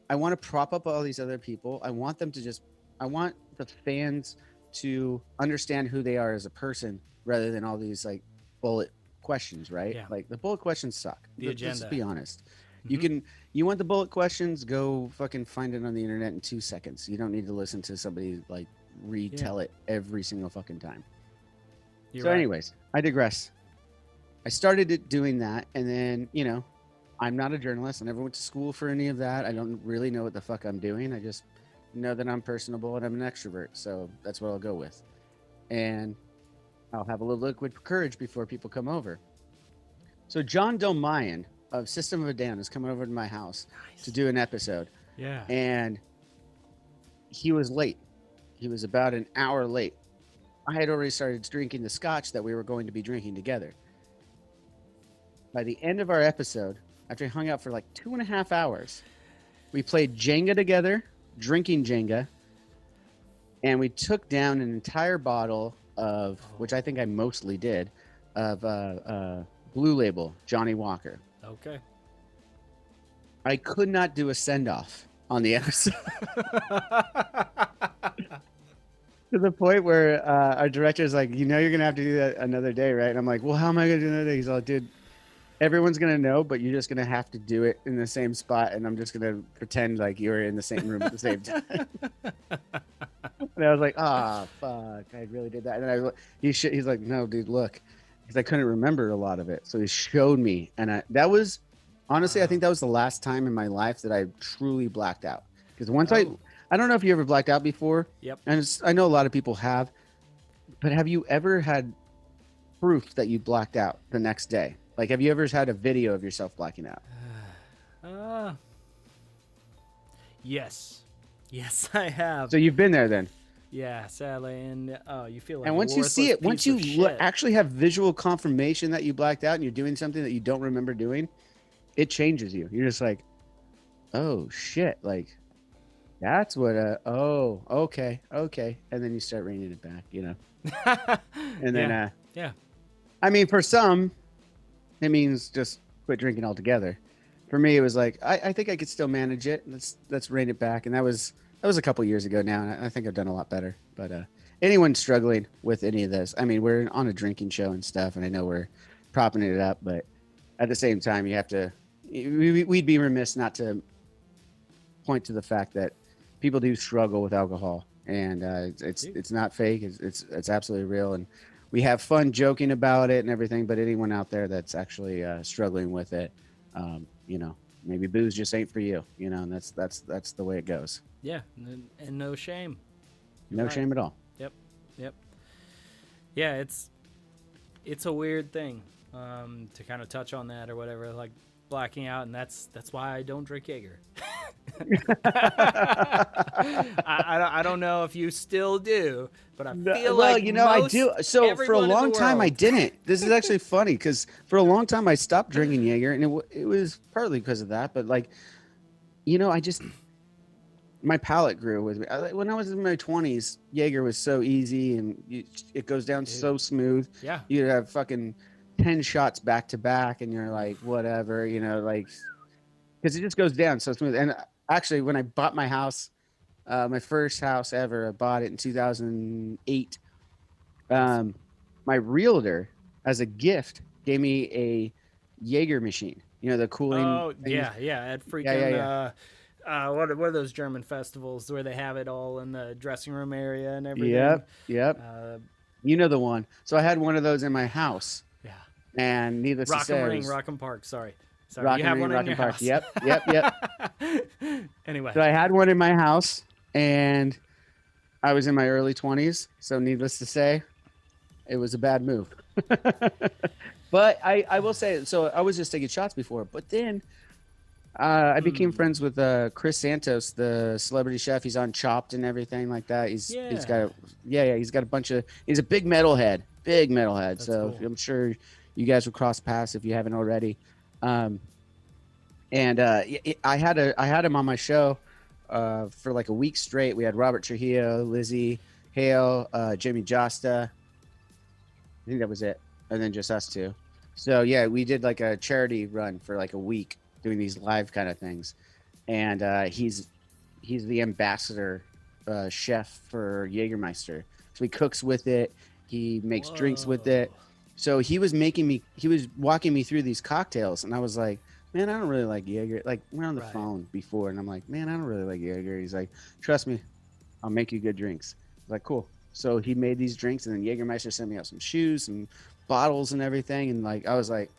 B: I want to prop up all these other people. I want them to I want the fans to understand who they are as a person rather than all these like bullet questions, right?
A: Yeah.
B: Like the bullet questions suck.
A: Agenda.
B: Let's be honest. You want the bullet questions, go fucking find it on the internet in 2 seconds. You don't need to listen to somebody like retell it every single fucking time. Anyways, I digress. I started doing that, and then, you know, I'm not a journalist. I never went to school for any of that. I don't really know what the fuck I'm doing. I just know that I'm personable and I'm an extrovert, so that's what I'll go with. And I'll have a little liquid courage before people come over. So John Dolmayan of System of a Down is coming over to my house to do an episode.
A: Yeah.
B: And he was late. He was about an hour late. I had already started drinking the scotch that we were going to be drinking together. By the end of our episode, after we hung out for like 2.5 hours, we played Jenga together, drinking Jenga, and we took down an entire bottle of, which I think I mostly did, of Blue Label Johnny Walker.
A: Okay.
B: I could not do a send-off on the episode. To the point where our director is like, you know, you're going to have to do that another day, right? And I'm like, well, how am I going to do another day? He's like, dude, everyone's going to know, but you're just going to have to do it in the same spot. And I'm just going to pretend like you were in the same room at the same time. And I was like, fuck, I really did that. And then he's like, no, dude, look. Because I couldn't remember a lot of it. So he showed me. And that was, honestly, I think that was the last time in my life that I truly blacked out. Because once I don't know if you ever blacked out before.
A: Yep.
B: And I know a lot of people have. But have you ever had proof that you blacked out the next day? Like, have you ever had a video of yourself blacking out?
A: Yes. Yes, I have.
B: So you've been there then?
A: Yeah, sadly. And you feel like
B: and once you see it, once you actually have visual confirmation that you blacked out and you're doing something that you don't remember doing, it changes you. You're just like, oh, shit. Like, that's what okay. And then you start reining it back, you know? And then,
A: yeah. I
B: mean, for some, it means just quit drinking altogether. For me, it was like, I think I could still manage it. Let's rein it back. And that was a couple years ago now. And I think I've done a lot better. But anyone struggling with any of this, I mean, we're on a drinking show and stuff, and I know we're propping it up, but at the same time, you have to, we'd be remiss not to point to the fact that people do struggle with alcohol, and it's not fake. It's absolutely real, and we have fun joking about it and everything. But anyone out there that's actually struggling with it, you know, maybe booze just ain't for you, you know, and that's the way it goes.
A: Yeah, and no shame.
B: No shame at all.
A: Yep. Yeah, it's a weird thing to kind of touch on that or whatever, like blacking out, and that's why I don't drink Jaeger. I don't know if you still do, but I feel like,
B: you know, I do. So for a long time I didn't. This is actually funny because for a long time I stopped drinking Jaeger, and it was partly because of that, but like, you know, my palate grew with me. When I was in my 20s, Jaeger was so easy, and it goes down so smooth.
A: Yeah,
B: you'd have fucking 10 shots back to back, and you're like, whatever, you know, like, because it just goes down so smooth. And actually, when I bought my house, my first house ever, I bought it in 2008. My realtor, as a gift, gave me a Jaeger machine. You know, the cooling.
A: Oh, yeah. At freaking, what are those German festivals where they have it all in the dressing room area and everything?
B: Yep. You know the one. So I had one of those in my house.
A: Yeah.
B: And needless to say,
A: Rock'em Park. Sorry.
B: You have one in your house. Yep.
A: Anyway.
B: So I had one in my house, and I was in my early 20s. So needless to say, it was a bad move. But I will say, so I was just taking shots before, but then I became friends with Chris Santos, the celebrity chef. He's on Chopped and everything like that. He's got he's got a bunch of. He's a big metalhead, big metalhead.
A: That's
B: So
A: cool.
B: I'm sure you guys will cross paths if you haven't already. Um, and I had him on my show for like a week straight. We had Robert Trujillo, Lizzie Hale, Jimmy Josta. I think that was it, and then just us two. So yeah, we did like a charity run for like a week doing these live kind of things, and he's the ambassador chef for Jägermeister. So he cooks with it, he makes drinks with it. So he was walking me through these cocktails, and I was like, man, I don't really like Jaeger. Like we're on the phone before, and I'm like, man, I don't really like Jaeger. He's like, trust me, I'll make you good drinks. I was like, cool. So he made these drinks, and then Jägermeister sent me out some shoes, some bottles, and everything. And like, I was like,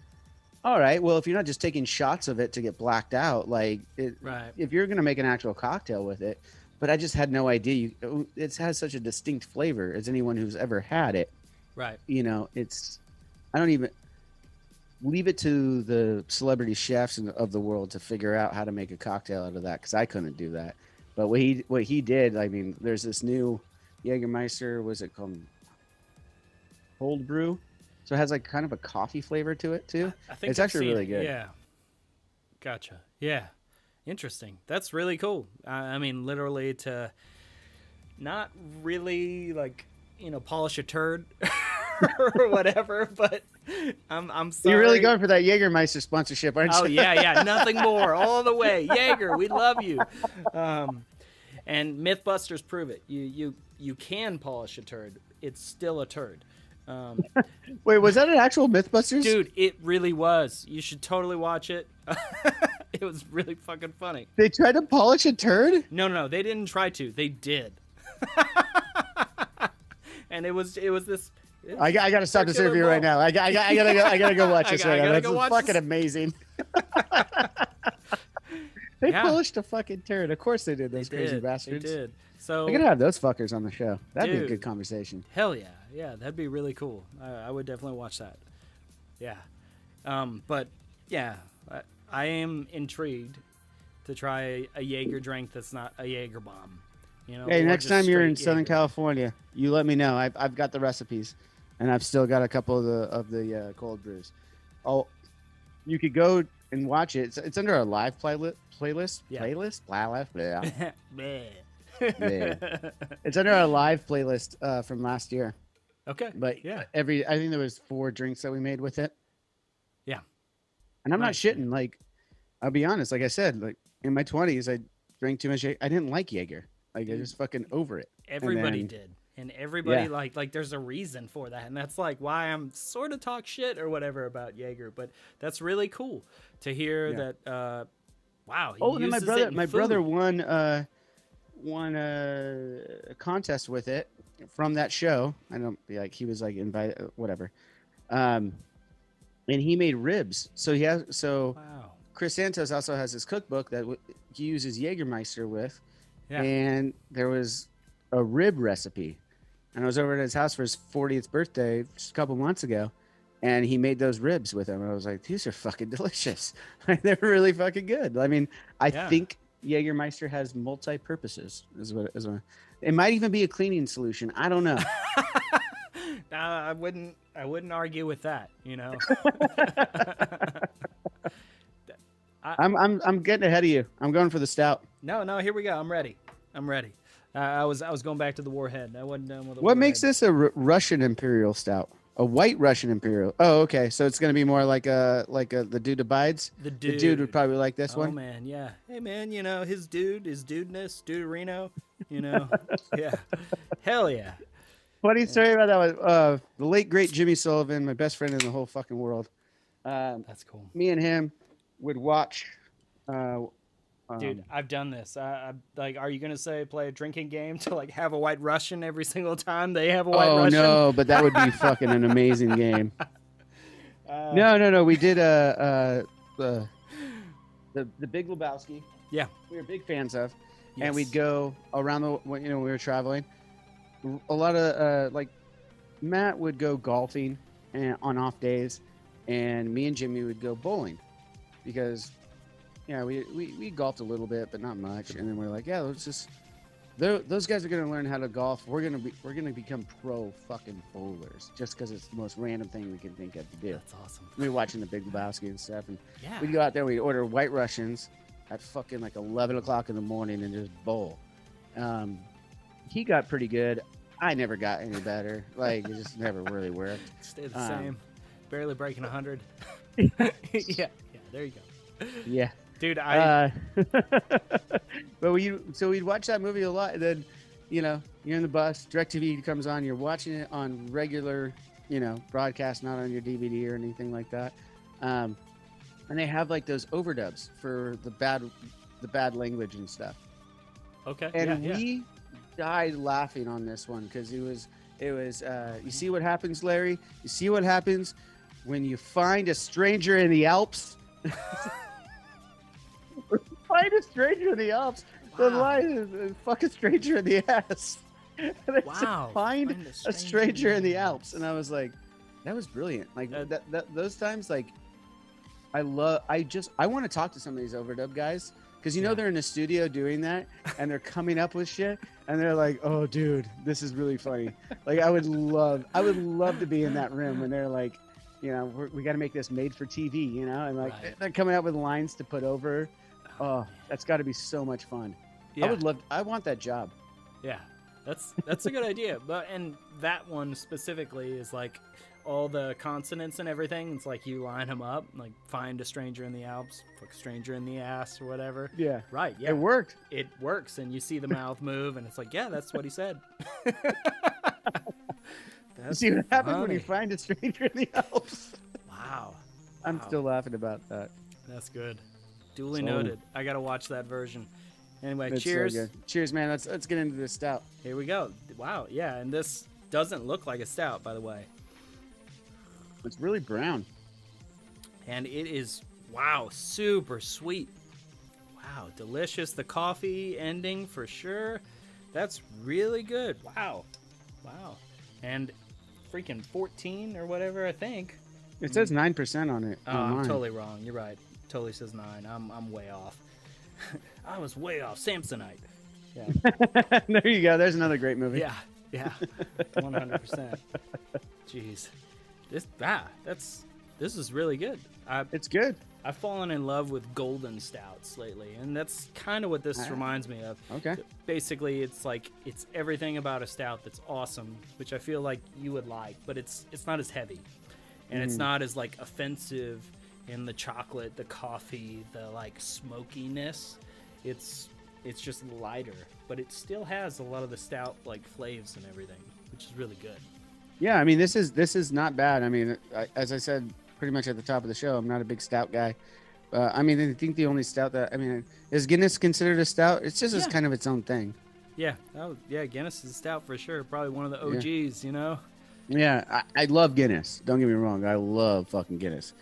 B: all right, well, if you're not just taking shots of it to get blacked out, like, if you're gonna make an actual cocktail with it, but I just had no idea. It has such a distinct flavor. As anyone who's ever had it,
A: Right.
B: I don't even leave it to the celebrity chefs of the world to figure out how to make a cocktail out of that, because I couldn't do that. But what he did, I mean, there's this new Jägermeister, was it called cold brew? So it has like kind of a coffee flavor to it too.
A: I think
B: it's actually really good.
A: Yeah. Gotcha. Yeah. Interesting. That's really cool. I mean, literally to not really like, polish a turd or whatever, but I'm sorry.
B: You're really going for that Jägermeister sponsorship, aren't you?
A: Oh yeah. Nothing more. All the way. Jaeger, we love you. And Mythbusters prove it. You can polish a turd. It's still a turd.
B: Wait, was that an actual Mythbusters?
A: Dude, it really was. You should totally watch it. It was really fucking funny.
B: They tried to polish a turd?
A: No, they didn't try to. They did. And it was this.
B: I gotta stop this interview right now. I gotta go watch this right now. That's fucking amazing. They polished a fucking turd. Of course they did. Those crazy bastards.
A: They did. So
B: I gotta have those fuckers on the show. That'd be a good conversation.
A: Hell yeah, yeah, that'd be really cool. I would definitely watch that. Yeah, but yeah, I am intrigued to try a Jaeger drink that's not a Jaeger bomb.
B: Hey, next time you're in Southern California, you let me know. I've got the recipes, and I've still got a couple of the cold brews. Oh, you could go and watch it. It's under our live playlist.
A: Yeah.
B: Yeah. It's under our live playlist from last year.
A: Okay.
B: But
A: yeah,
B: I think there was 4 drinks that we made with it.
A: Yeah.
B: And I'm not shitting. Like, I'll be honest. Like I said, like in my 20s, I drank too much. I didn't like Jaeger. Like, I just fucking over it.
A: Everybody did. And everybody like there's a reason for that. And that's like why I'm sort of talk shit or whatever about Jaeger. But that's really cool to hear that. Wow.
B: Oh, and my brother won a contest with it from that show. I don't he was like invited, whatever. And he made ribs. So Chris Santos also has his cookbook that he uses Jägermeister with. Yeah. And there was a rib recipe. And I was over at his house for his 40th birthday just a couple months ago. And he made those ribs with him. And I was like, these are fucking delicious. They're really fucking good. I mean, I think Jägermeister has multi-purposes. It might even be a cleaning solution. I don't know.
A: I wouldn't argue with that,
B: I'm getting ahead of you. I'm going for the stout.
A: No, here we go. I'm ready. I was going back to the Warhead. I wasn't done with the
B: What makes this a Russian Imperial Stout? A white Russian Imperial. Oh, okay. So it's gonna be more like the dude abides. The dude would probably like this one.
A: Oh man, yeah. Hey man, his dudeness, Duderino. Yeah. Hell yeah.
B: Funny story about that was the late great Jimmy Sullivan, my best friend in the whole fucking world.
A: That's cool.
B: Me and him would watch.
A: Dude, I've done this. Are you gonna play a drinking game to have a White Russian every single time they have a White Russian?
B: Oh no, but that would be fucking an amazing game. No. We did the Big Lebowski.
A: Yeah,
B: we were big fans of, and we'd go around when we were traveling. A lot of Matt would go golfing on off days, and me and Jimmy would go bowling because yeah, we golfed a little bit, but not much. And then we're like, yeah, let's just. Those guys are gonna learn how to golf. We're gonna become pro fucking bowlers just because it's the most random thing we can think of to do.
A: That's awesome.
B: We were watching the Big Lebowski and stuff, and
A: Yeah.
B: we'd go out there. We'd order White Russians at fucking like 11 o'clock in the morning and just bowl. He got pretty good. I never got any better. Like it just never really worked.
A: Stay the same. Barely breaking 100. Yeah. There you go.
B: Yeah.
A: Dude,
B: but we'd watch that movie a lot, and then, you're in the bus, DirecTV comes on, you're watching it on regular, broadcast, not on your DVD or anything like that. And they have like those overdubs for the bad language and stuff.
A: Okay.
B: And we died laughing on this one because it was you see what happens, Larry? You see what happens when you find a stranger in the Alps? Find a stranger in the Alps.
A: Wow.
B: The line is fuck a stranger in the ass.
A: Wow.
B: Find a stranger in the Alps. And I was like, that was brilliant. Like those times, like I want to talk to some of these overdub guys because they're in the studio doing that and they're coming up with shit and they're like, oh dude, this is really funny. Like I would love to be in that room when they're like, we got to make this made for TV, and like they're coming up with lines to put over. Oh, that's got to be so much fun. Yeah. I want that job.
A: Yeah, that's a good idea. And that one specifically is like all the consonants and everything. It's like you line them up, like find a stranger in the Alps, fuck a stranger in the ass or whatever.
B: Yeah.
A: Right. Yeah.
B: It worked.
A: It works. And you see the mouth move and it's like, yeah, that's what he said.
B: You see what happens when you find a stranger in the Alps?
A: Wow.
B: I'm still laughing about that.
A: That's good. Duly noted. I gotta watch that version. Anyway,
B: It's
A: cheers.
B: so good. Cheers, man. Let's get into this stout.
A: Here we go. Wow, yeah, and this doesn't look like a stout, by the way.
B: It's really brown.
A: And it is, wow, super sweet. Wow, delicious. The coffee ending for sure. That's really good. Wow. And freaking 14 or whatever, I think.
B: It says 9% on it.
A: Oh, I'm totally wrong. You're right. Totally says 9. I'm way off. I was way off. Samsonite. Yeah.
B: There you go. There's another great movie.
A: Yeah. 100%. Jeez. This is really good.
B: It's good.
A: I've fallen in love with golden stouts lately, and that's kind of what this reminds me of.
B: Okay.
A: Basically, it's everything about a stout that's awesome, which I feel like you would like, but it's not as heavy, and it's not as like offensive in the chocolate, the coffee, the like smokiness. It's just lighter, but it still has a lot of the stout like flavors and everything, which is really good.
B: Yeah, I mean this is not bad. I mean, as I said pretty much at the top of the show, I'm not a big stout guy. I mean, I think the only stout is Guinness considered a stout? It's just as kind of its own thing.
A: Yeah, Guinness is a stout for sure. Probably one of the OGs,
B: Yeah, I love Guinness. Don't get me wrong, I love fucking Guinness.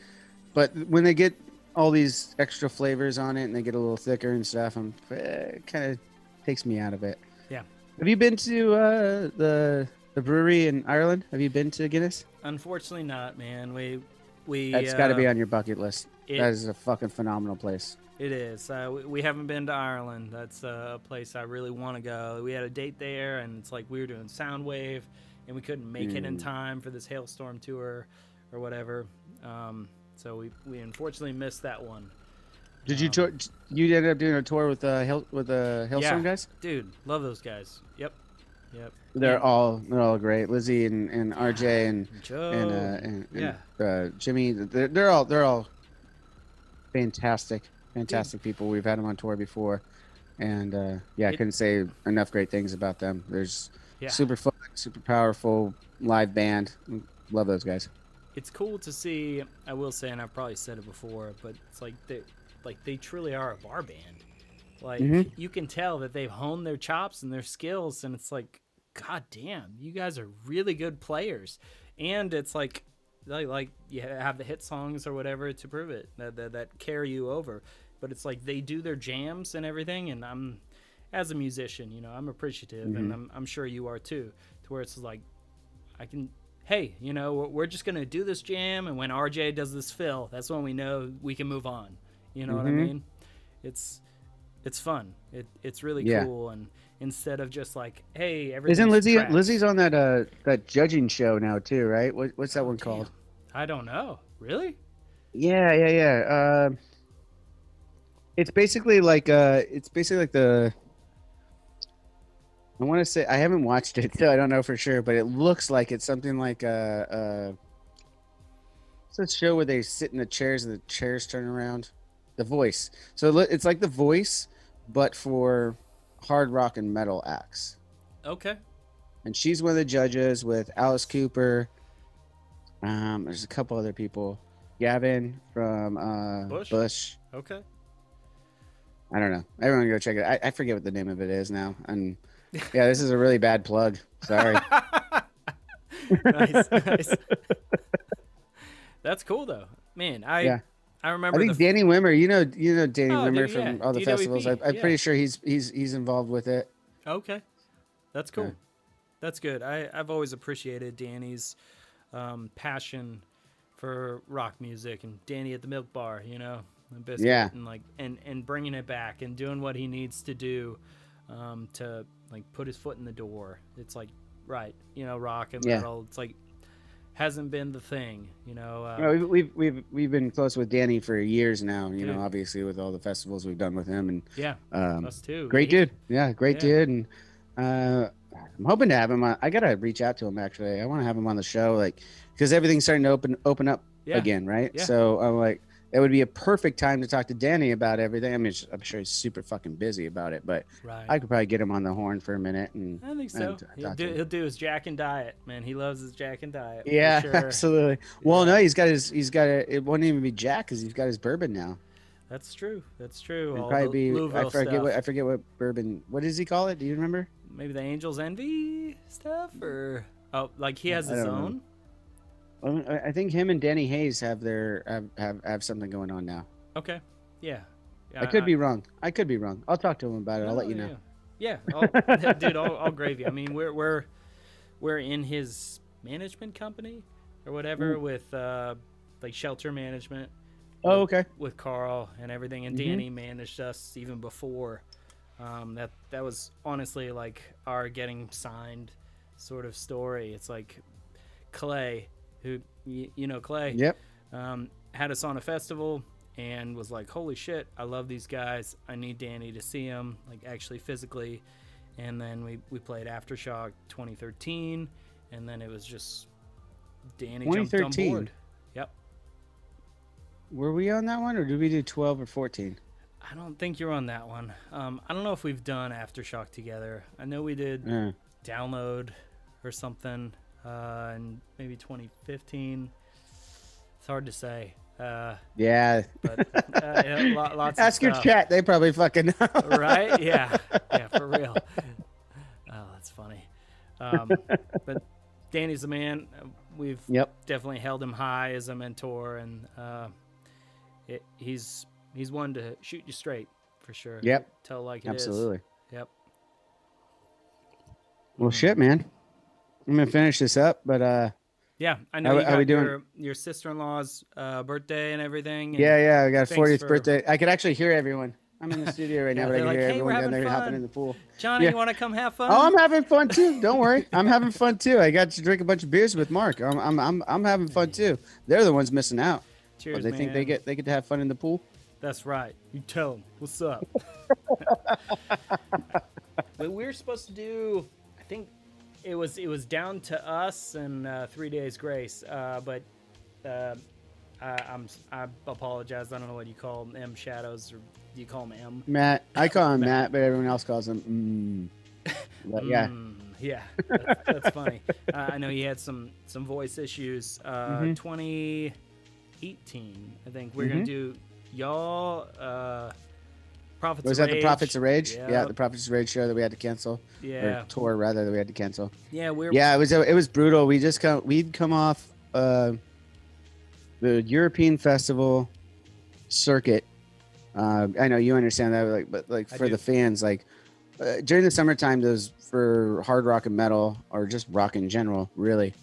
B: But when they get all these extra flavors on it and they get a little thicker and stuff, it kind of takes me out of it.
A: Yeah.
B: Have you been to the brewery in Ireland? Have you been to Guinness?
A: Unfortunately not, man. We
B: That's got to be on your bucket list. That is a fucking phenomenal place.
A: It is. We haven't been to Ireland. That's a place I really want to go. We had a date there, and it's like we were doing Soundwave, and we couldn't make it in time for this hailstorm tour or whatever. So we unfortunately missed that one.
B: Did you ended up doing a tour with Hailstorm guys?
A: Dude, love those guys. Yep.
B: They're all great. Lizzie and RJ and
A: Joe
B: and Jimmy. They're all fantastic people. We've had them on tour before, and I couldn't say enough great things about them. There's super fun, super powerful live band. Love those guys.
A: It's cool to see. I will say, and I've probably said it before, but it's like they truly are a bar band. Like you can tell that they've honed their chops and their skills, and it's like, god damn, you guys are really good players. And it's like you have the hit songs or whatever to prove it that carry you over. But it's like they do their jams and everything, and I'm, as a musician, I'm appreciative, and I'm sure you are too. To where it's like, hey, we're just gonna do this jam, and when RJ does this fill, that's when we know we can move on. You know what I mean? it's fun. It's really
B: Yeah.
A: cool, and instead of just like, hey,
B: Isn't
A: everything's trash.
B: Lizzie's on that judging show now too, right? What's that
A: Oh,
B: one
A: damn.
B: called?
A: I don't know. Really?
B: Yeah. It's basically like the. I want to say I haven't watched it, so I don't know for sure, but it looks like it's something like it's a show where they sit in the chairs and the chairs turn around. The Voice. So it's like The Voice, but for hard rock and metal acts.
A: Okay.
B: And she's one of the judges with Alice Cooper. There's a couple other people. Gavin from Bush.
A: Okay.
B: I don't know. Everyone go check it. I forget what the name of it is now. And yeah, this is a really bad plug. Sorry.
A: Nice. That's cool though, man. I remember.
B: I think Danny Wimmer. You know Danny Wimmer
A: dude,
B: from all the
A: DWP,
B: festivals. I'm pretty sure he's involved with it.
A: Okay, that's cool.
B: Yeah.
A: That's good. I've always appreciated Danny's passion for rock music, and Danny at the Milk Bar, and Biscuit,
B: Yeah.
A: and like and bringing it back and doing what he needs to do to like put his foot in the door. It's like rock and metal. It's like hasn't been the thing,
B: We've been close with Danny for years now. Obviously with all the festivals we've done with him, and
A: us too.
B: Great dude. Yeah, great dude. And I'm hoping to have him on. I gotta reach out to him actually. I want to have him on the show, like because everything's starting to open up again, right?
A: Yeah.
B: So I'm like, it would be a perfect time to talk to Danny about everything. I mean, I'm sure he's super fucking busy about it, but I could probably get him on the horn for a minute. And
A: I think so. He'll do his Jack and Diet, man. He loves his Jack and Diet.
B: Yeah,
A: for sure.
B: absolutely. Well, no, he's got it won't even be Jack because he's got his bourbon now.
A: That's true.
B: It'd probably be. I forget what bourbon. What does he call it? Do you remember?
A: Maybe the Angel's Envy stuff, or like he has his own.
B: Well, I think him and Danny Hayes have have something going on now.
A: Okay. Yeah.
B: I could be wrong. I'll talk to him about it. I'll let you know.
A: Yeah. Dude, I'll gravy. I mean, we're in his management company or whatever with like shelter management.
B: Oh, okay.
A: With Carl and everything, and Danny managed us even before. That was honestly like our getting signed sort of story. It's like Clay, who Clay,
B: yep,
A: had us on a festival and was like, holy shit, I love these guys. I need Danny to see them, like actually physically. And then we played Aftershock 2013, and then it was just Danny jumped on board. Yep.
B: Were we on that one, or did we do 12 or 14?
A: I don't think you're on that one. I don't know if we've done Aftershock together. I know we did Download or something in maybe 2015. It's hard to say.
B: Yeah.
A: But lots
B: Ask
A: of
B: your
A: stuff.
B: chat. They probably fucking know.
A: Right? Yeah, for real. Oh, that's funny. But Danny's the man. We've definitely held him high as a mentor, and he's one to shoot you straight for sure.
B: Yep.
A: Tell like it
B: Absolutely.
A: is. Yep.
B: Well, shit, man. I'm gonna finish this up, but
A: yeah, I know you
B: how we
A: got
B: doing?
A: your sister-in-law's birthday and everything. And
B: yeah, I got a 40th birthday. I could actually hear everyone. I'm in the studio right now, but I can hear everyone down there hopping in the pool.
A: Johnny, you want to come have fun?
B: Oh, I'm having fun too. Don't worry, I'm having fun too. I got to drink a bunch of beers with Mark. I'm having fun too. They're the ones missing out.
A: Cheers,
B: they
A: man.
B: think they get to have fun in the pool.
A: That's right. You tell them. What's up? But we were supposed to do, I think it was down to us and 3 Days Grace. But I apologize. I don't know what you call them, M Shadows, or do you call them M?
B: Matt. I call him Matt, but everyone else calls him But yeah.
A: Yeah, that's funny. I know he had some voice issues. 2018, I think we're gonna do y'all. Prophets.
B: Was
A: of
B: that
A: Rage.
B: the Prophets of Rage?
A: Yep.
B: Yeah, the Prophets of Rage show that we had to cancel.
A: Yeah,
B: or tour rather that we had to cancel.
A: Yeah,
B: it was brutal. We'd come off the European festival circuit. I know you understand that, but for the fans, during the summertime, those for hard rock and metal, or just rock in general, really,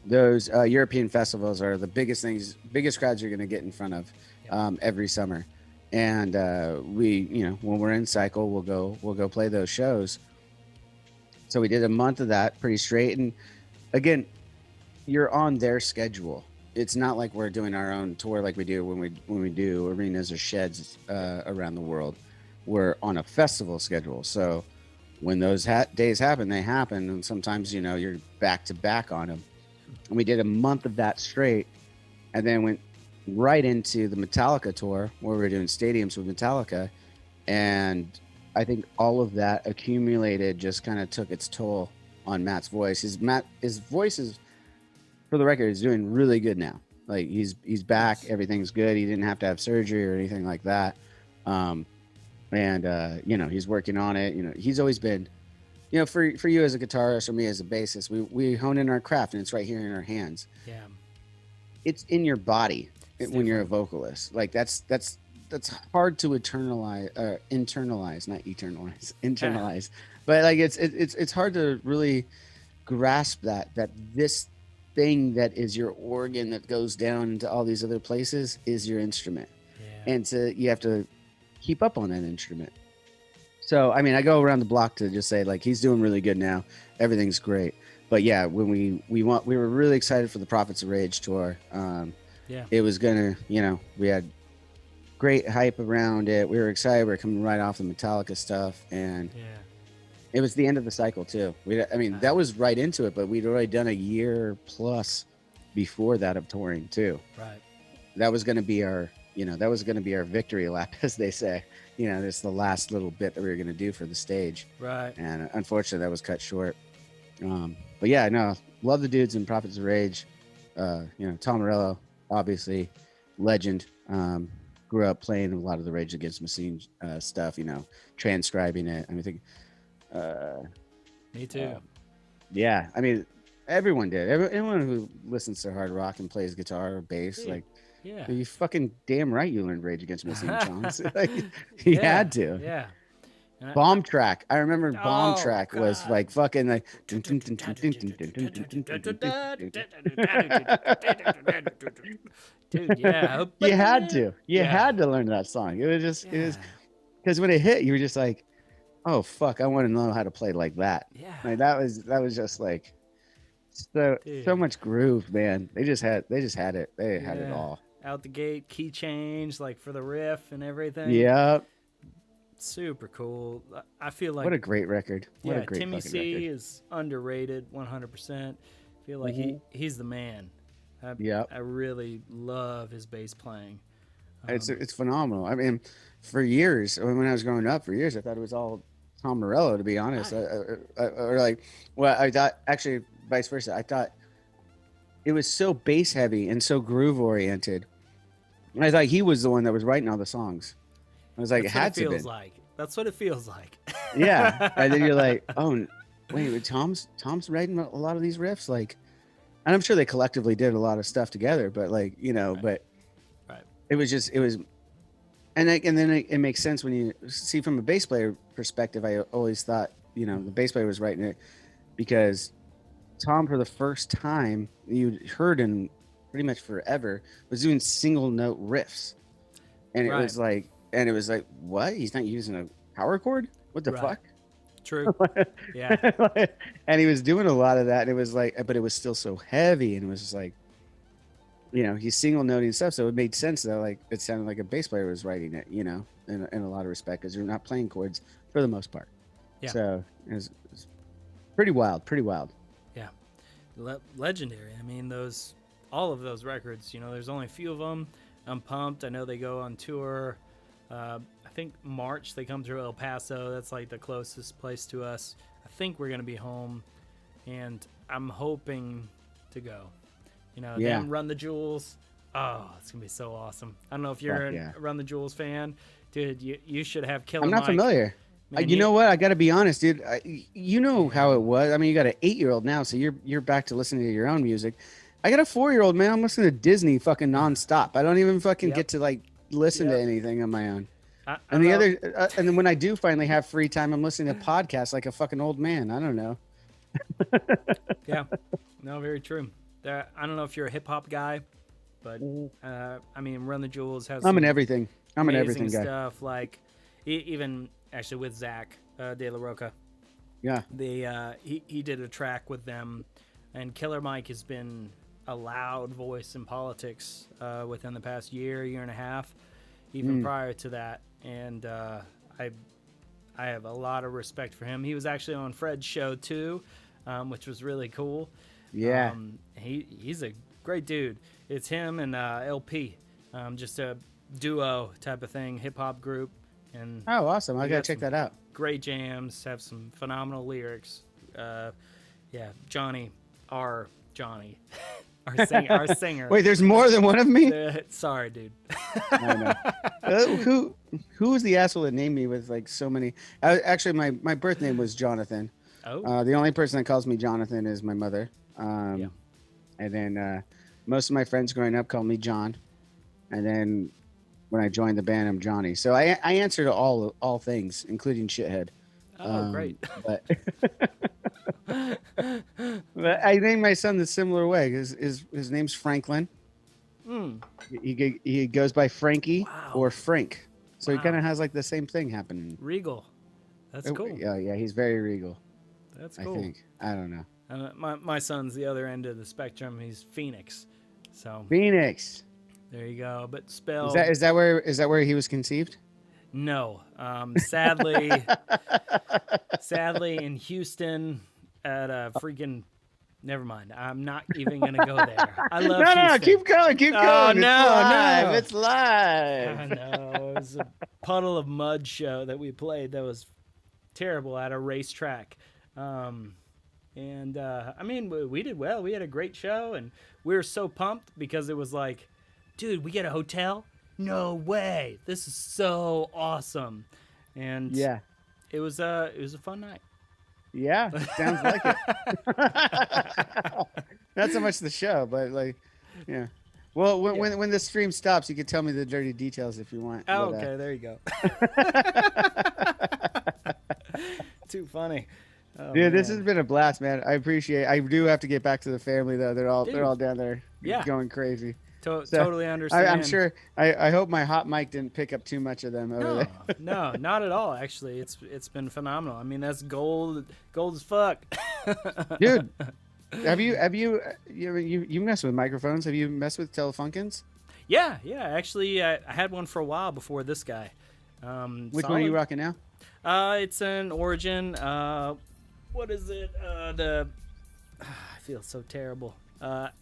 B: those European festivals are the biggest crowds you're going to get in front of every summer. and we, when we're in cycle, we'll go play those shows. So we did a month of that pretty straight, and again, you're on their schedule. It's not like we're doing our own tour like we do when we do arenas or sheds around the world. We're on a festival schedule, so when those days happen, they happen, and sometimes you're back to back on them. And we did a month of that straight, and then went right into the Metallica tour where we were doing stadiums with Metallica, and I think all of that accumulated just kind of took its toll on Matt's voice. His voice is, for the record, is doing really good now. Like he's back, everything's good. He didn't have to have surgery or anything like that. He's working on it. He's always been, for you as a guitarist or me as a bassist, we hone in our craft, and it's right here in our hands.
A: Yeah,
B: it's in your body when you're a vocalist. Like that's hard to internalize, not eternalize, internalize. But like it's hard to really grasp that this thing that is your organ that goes down into all these other places is your instrument. Yeah. And so you have to keep up on that instrument. So I mean, I go around the block to just say, like, he's doing really good now, everything's great. But yeah, when we were really excited for the Prophets of Rage tour. It was gonna, we had great hype around it. We were excited. We were coming right off the Metallica stuff, and it was the end of the cycle too. That was right into it, but we'd already done a year plus before that of touring too.
A: Right.
B: That was going to be our, victory lap, as they say. This is the last little bit that we were going to do for the stage.
A: Right.
B: And unfortunately, that was cut short. But yeah, no, love the dudes in Prophets of Rage. Tom Morello, obviously, legend. Grew up playing a lot of the Rage Against the Machine stuff. Transcribing it.
A: Me too.
B: Yeah, everyone did. Everyone who listens to hard rock and plays guitar or bass, you fucking damn right you learned Rage Against the Machine songs. You had to.
A: Yeah.
B: Bomb Track. I remember Bomb Track
A: God.
B: was like fucking like. Dude,
A: yeah.
B: You had to. You had to learn that song. It was just. It was because when it hit, you were just like, "Oh fuck! I want to know how to play like that."
A: Yeah.
B: Like that was just like so much groove, man. They just had it. They had it all.
A: Out the gate, key change, like for the riff and everything.
B: Yeah.
A: Super cool. I feel like
B: what a great record. What a great
A: Timmy
B: fucking
A: C
B: record.
A: is underrated 100%. I feel like he's the man. I really love his bass playing.
B: It's phenomenal. For years, when I was growing up, I thought it was all Tom Morello, to be honest. I thought actually vice versa. I thought it was so bass heavy and so groove oriented. I thought he was the one that was writing all the songs. I was like,
A: That's what it feels like.
B: Yeah. And then you're like, oh, wait, Tom's writing a lot of these riffs? Like, and I'm sure they collectively did a lot of stuff together, but but it was, and then it makes sense when you see from a bass player perspective. I always thought, the bass player was writing it because Tom, for the first time you heard in pretty much forever, was doing single note riffs. And it was like, what? He's not using a power chord? What the fuck?
A: True. Yeah.
B: And he was doing a lot of that. And it was like, but it was still so heavy. And it was just like, he's single noting stuff. So it made sense that like, it sounded like a bass player was writing it, in a lot of respect, because you're not playing chords for the most part. Yeah. So it was pretty wild.
A: Yeah. Legendary. All of those records, there's only a few of them. I'm pumped. I know they go on tour. I think March they come through El Paso. That's like the closest place to us. I think we're gonna be home, and I'm hoping to go. Them Run the Jewels. Oh, it's gonna be so awesome. I don't know if you're a Run the Jewels fan, dude. You should have Killer Mike.
B: I'm not familiar. Man, you know what? I got to be honest, dude. How it was. You got an 8-year-old now, so you're back to listening to your own music. I got a 4-year-old, man. I'm listening to Disney fucking nonstop. I don't even fucking get to like listen to anything on my own. And then when I do finally have free time, I'm listening to podcasts like a fucking old man. I don't know.
A: Yeah, no, very true. I don't know if you're a hip hop guy, but Run the Jewels has.
B: I'm in everything. I'm an
A: amazing
B: everything guy.
A: stuff. Like even actually with Zach De La Roca,
B: Yeah.
A: he did a track with them, and Killer Mike has been a loud voice in politics within the past year and a half, even prior to that. And I have a lot of respect for him. He was actually on Fred's show too, which was really cool.
B: Yeah.
A: He's a great dude. It's him and LP, just a duo type of thing, hip hop group. And
B: Oh, awesome! I
A: they
B: gotta
A: got
B: check
A: some
B: that out.
A: Great jams, have some phenomenal lyrics. Yeah, Johnny, our singer.
B: Wait, there's more than one of me.
A: Sorry, dude.
B: I know. Who was the asshole that named me with like so many? Actually, my birth name was Jonathan.
A: Oh,
B: The only person that calls me Jonathan is my mother.
A: Yeah.
B: And then most of my friends growing up called me John. And then when I joined the band, I'm Johnny. So I answer to all things, including shithead.
A: oh, great.
B: But, but I named my son the similar way. His name's Franklin. He goes by Frankie or Frank. So he kind of has like the same thing happening.
A: Regal. That's cool.
B: Yeah, he's very regal.
A: That's cool.
B: I think. I don't know.
A: My son's the other end of the spectrum. He's Phoenix. So
B: Phoenix.
A: there you go. But spelled
B: Is that where he was conceived?
A: no. Sadly in Houston at a freaking. Never mind. I'm not even gonna go there. I love
B: No,
A: Houston.
B: keep going.
A: Oh,
B: It's
A: no,
B: live.
A: no.
B: It's live.
A: I know. It was a puddle of mud show that we played that was terrible at a racetrack. I mean, we did well. We had a great show, and we were so pumped because it was like, dude, we get a hotel? No way. This is so awesome. And
B: Yeah.
A: it was a fun night.
B: Yeah, sounds like it. Not so much the show, but like, yeah. Well, when the stream stops, you can tell me the dirty details if you want.
A: Oh,
B: but,
A: okay, there you go. Too funny. Oh,
B: dude, this
A: man.
B: has been a blast, man. I appreciate. I do have to get back to the family though. They're all down there, going crazy.
A: Totally understand.
B: I'm sure. I hope my hot mic didn't pick up too much of them over there.
A: No, not at all. Actually, it's been phenomenal. I mean, that's gold as fuck.
B: Dude, have you mess with microphones? Have you messed with Telefunkins?
A: Yeah. Actually, I had one for a while before this guy.
B: Which one are you rocking now?
A: It's an Origin. What is it? I feel so terrible.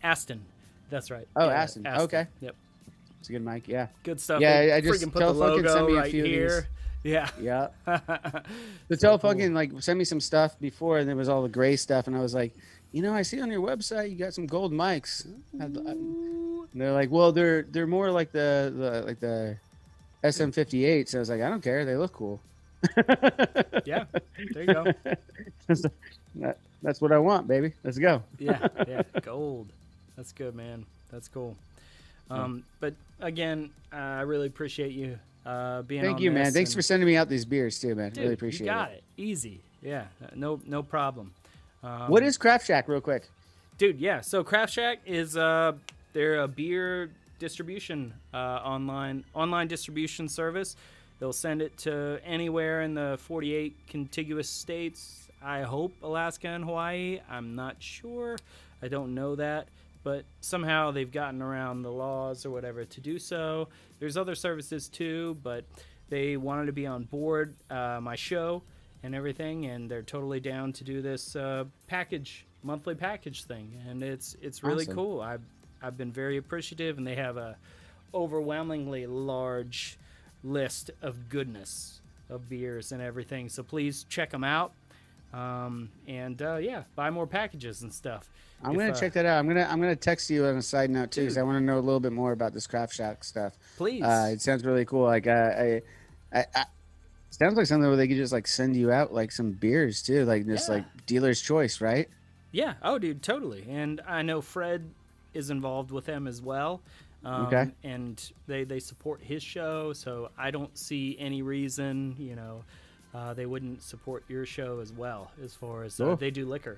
A: Aston. That's right.
B: Oh,
A: yeah,
B: Aston. Okay.
A: Yep.
B: It's a good mic. Yeah.
A: Good stuff.
B: Yeah,
A: They
B: I just
A: freaking put the
B: Telefunken sent
A: logo
B: me a
A: right
B: few of
A: here. Yeah.
B: Yeah. The
A: So
B: Telefunken like sent me some stuff before, and there was all the gray stuff, and I was like, I see on your website you got some gold mics. And they're like, well, they're more like the SM58. So I was like, I don't care. They look cool.
A: Yeah. There you go.
B: That's what I want, baby. Let's go.
A: Yeah. Gold. That's good, man. That's cool. But again, I really appreciate you being on
B: Thank you,
A: this,
B: man. Thanks
A: and-
B: for sending me out these beers too, man.
A: Dude,
B: really appreciate
A: you got it. Easy. Yeah. No problem.
B: What is Craft Shack, real quick?
A: Dude, yeah. So Craft Shack is they're a beer distribution online distribution service. They'll send it to anywhere in the 48 contiguous states. I hope Alaska and Hawaii. I'm not sure. I don't know that. But somehow they've gotten around the laws or whatever to do so. There's other services too, but they wanted to be on board my show and everything, and they're totally down to do this monthly package thing, and it's really
B: Awesome.
A: cool. I've been very appreciative, and they have a overwhelmingly large list of goodness of beers and everything. So please check them out, buy more packages and stuff.
B: I'm gonna check that out. I'm gonna text you on a side note too, because I want to know a little bit more about this Craft Shack stuff.
A: Please.
B: It sounds really cool. Like it sounds like something where they could just like send you out like some beers too, like just like dealer's choice, right?
A: Yeah. Oh, dude, totally. And I know Fred is involved with them as well.
B: Okay.
A: And they support his show, so I don't see any reason, they wouldn't support your show as well, as far as
B: Cool.
A: they do liquor,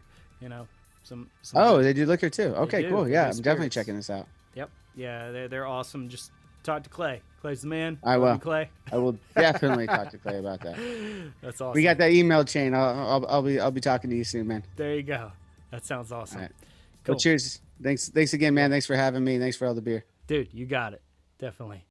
A: Some
B: Oh, they do liquor too. Okay,
A: do.
B: cool.
A: They
B: Yeah,
A: do
B: I'm definitely
A: spirits.
B: checking this out.
A: Yep. Yeah, they're awesome. Just talk to Clay. Clay's the man.
B: I
A: Love
B: will.
A: you, Clay.
B: I will definitely talk to Clay about that.
A: That's awesome.
B: We got that email chain. I'll be talking to you soon, man.
A: There you go. That sounds awesome.
B: All right.
A: Cool.
B: Well, cheers. Thanks again, man. Thanks for having me. Thanks for all the beer.
A: Dude, you got it. Definitely.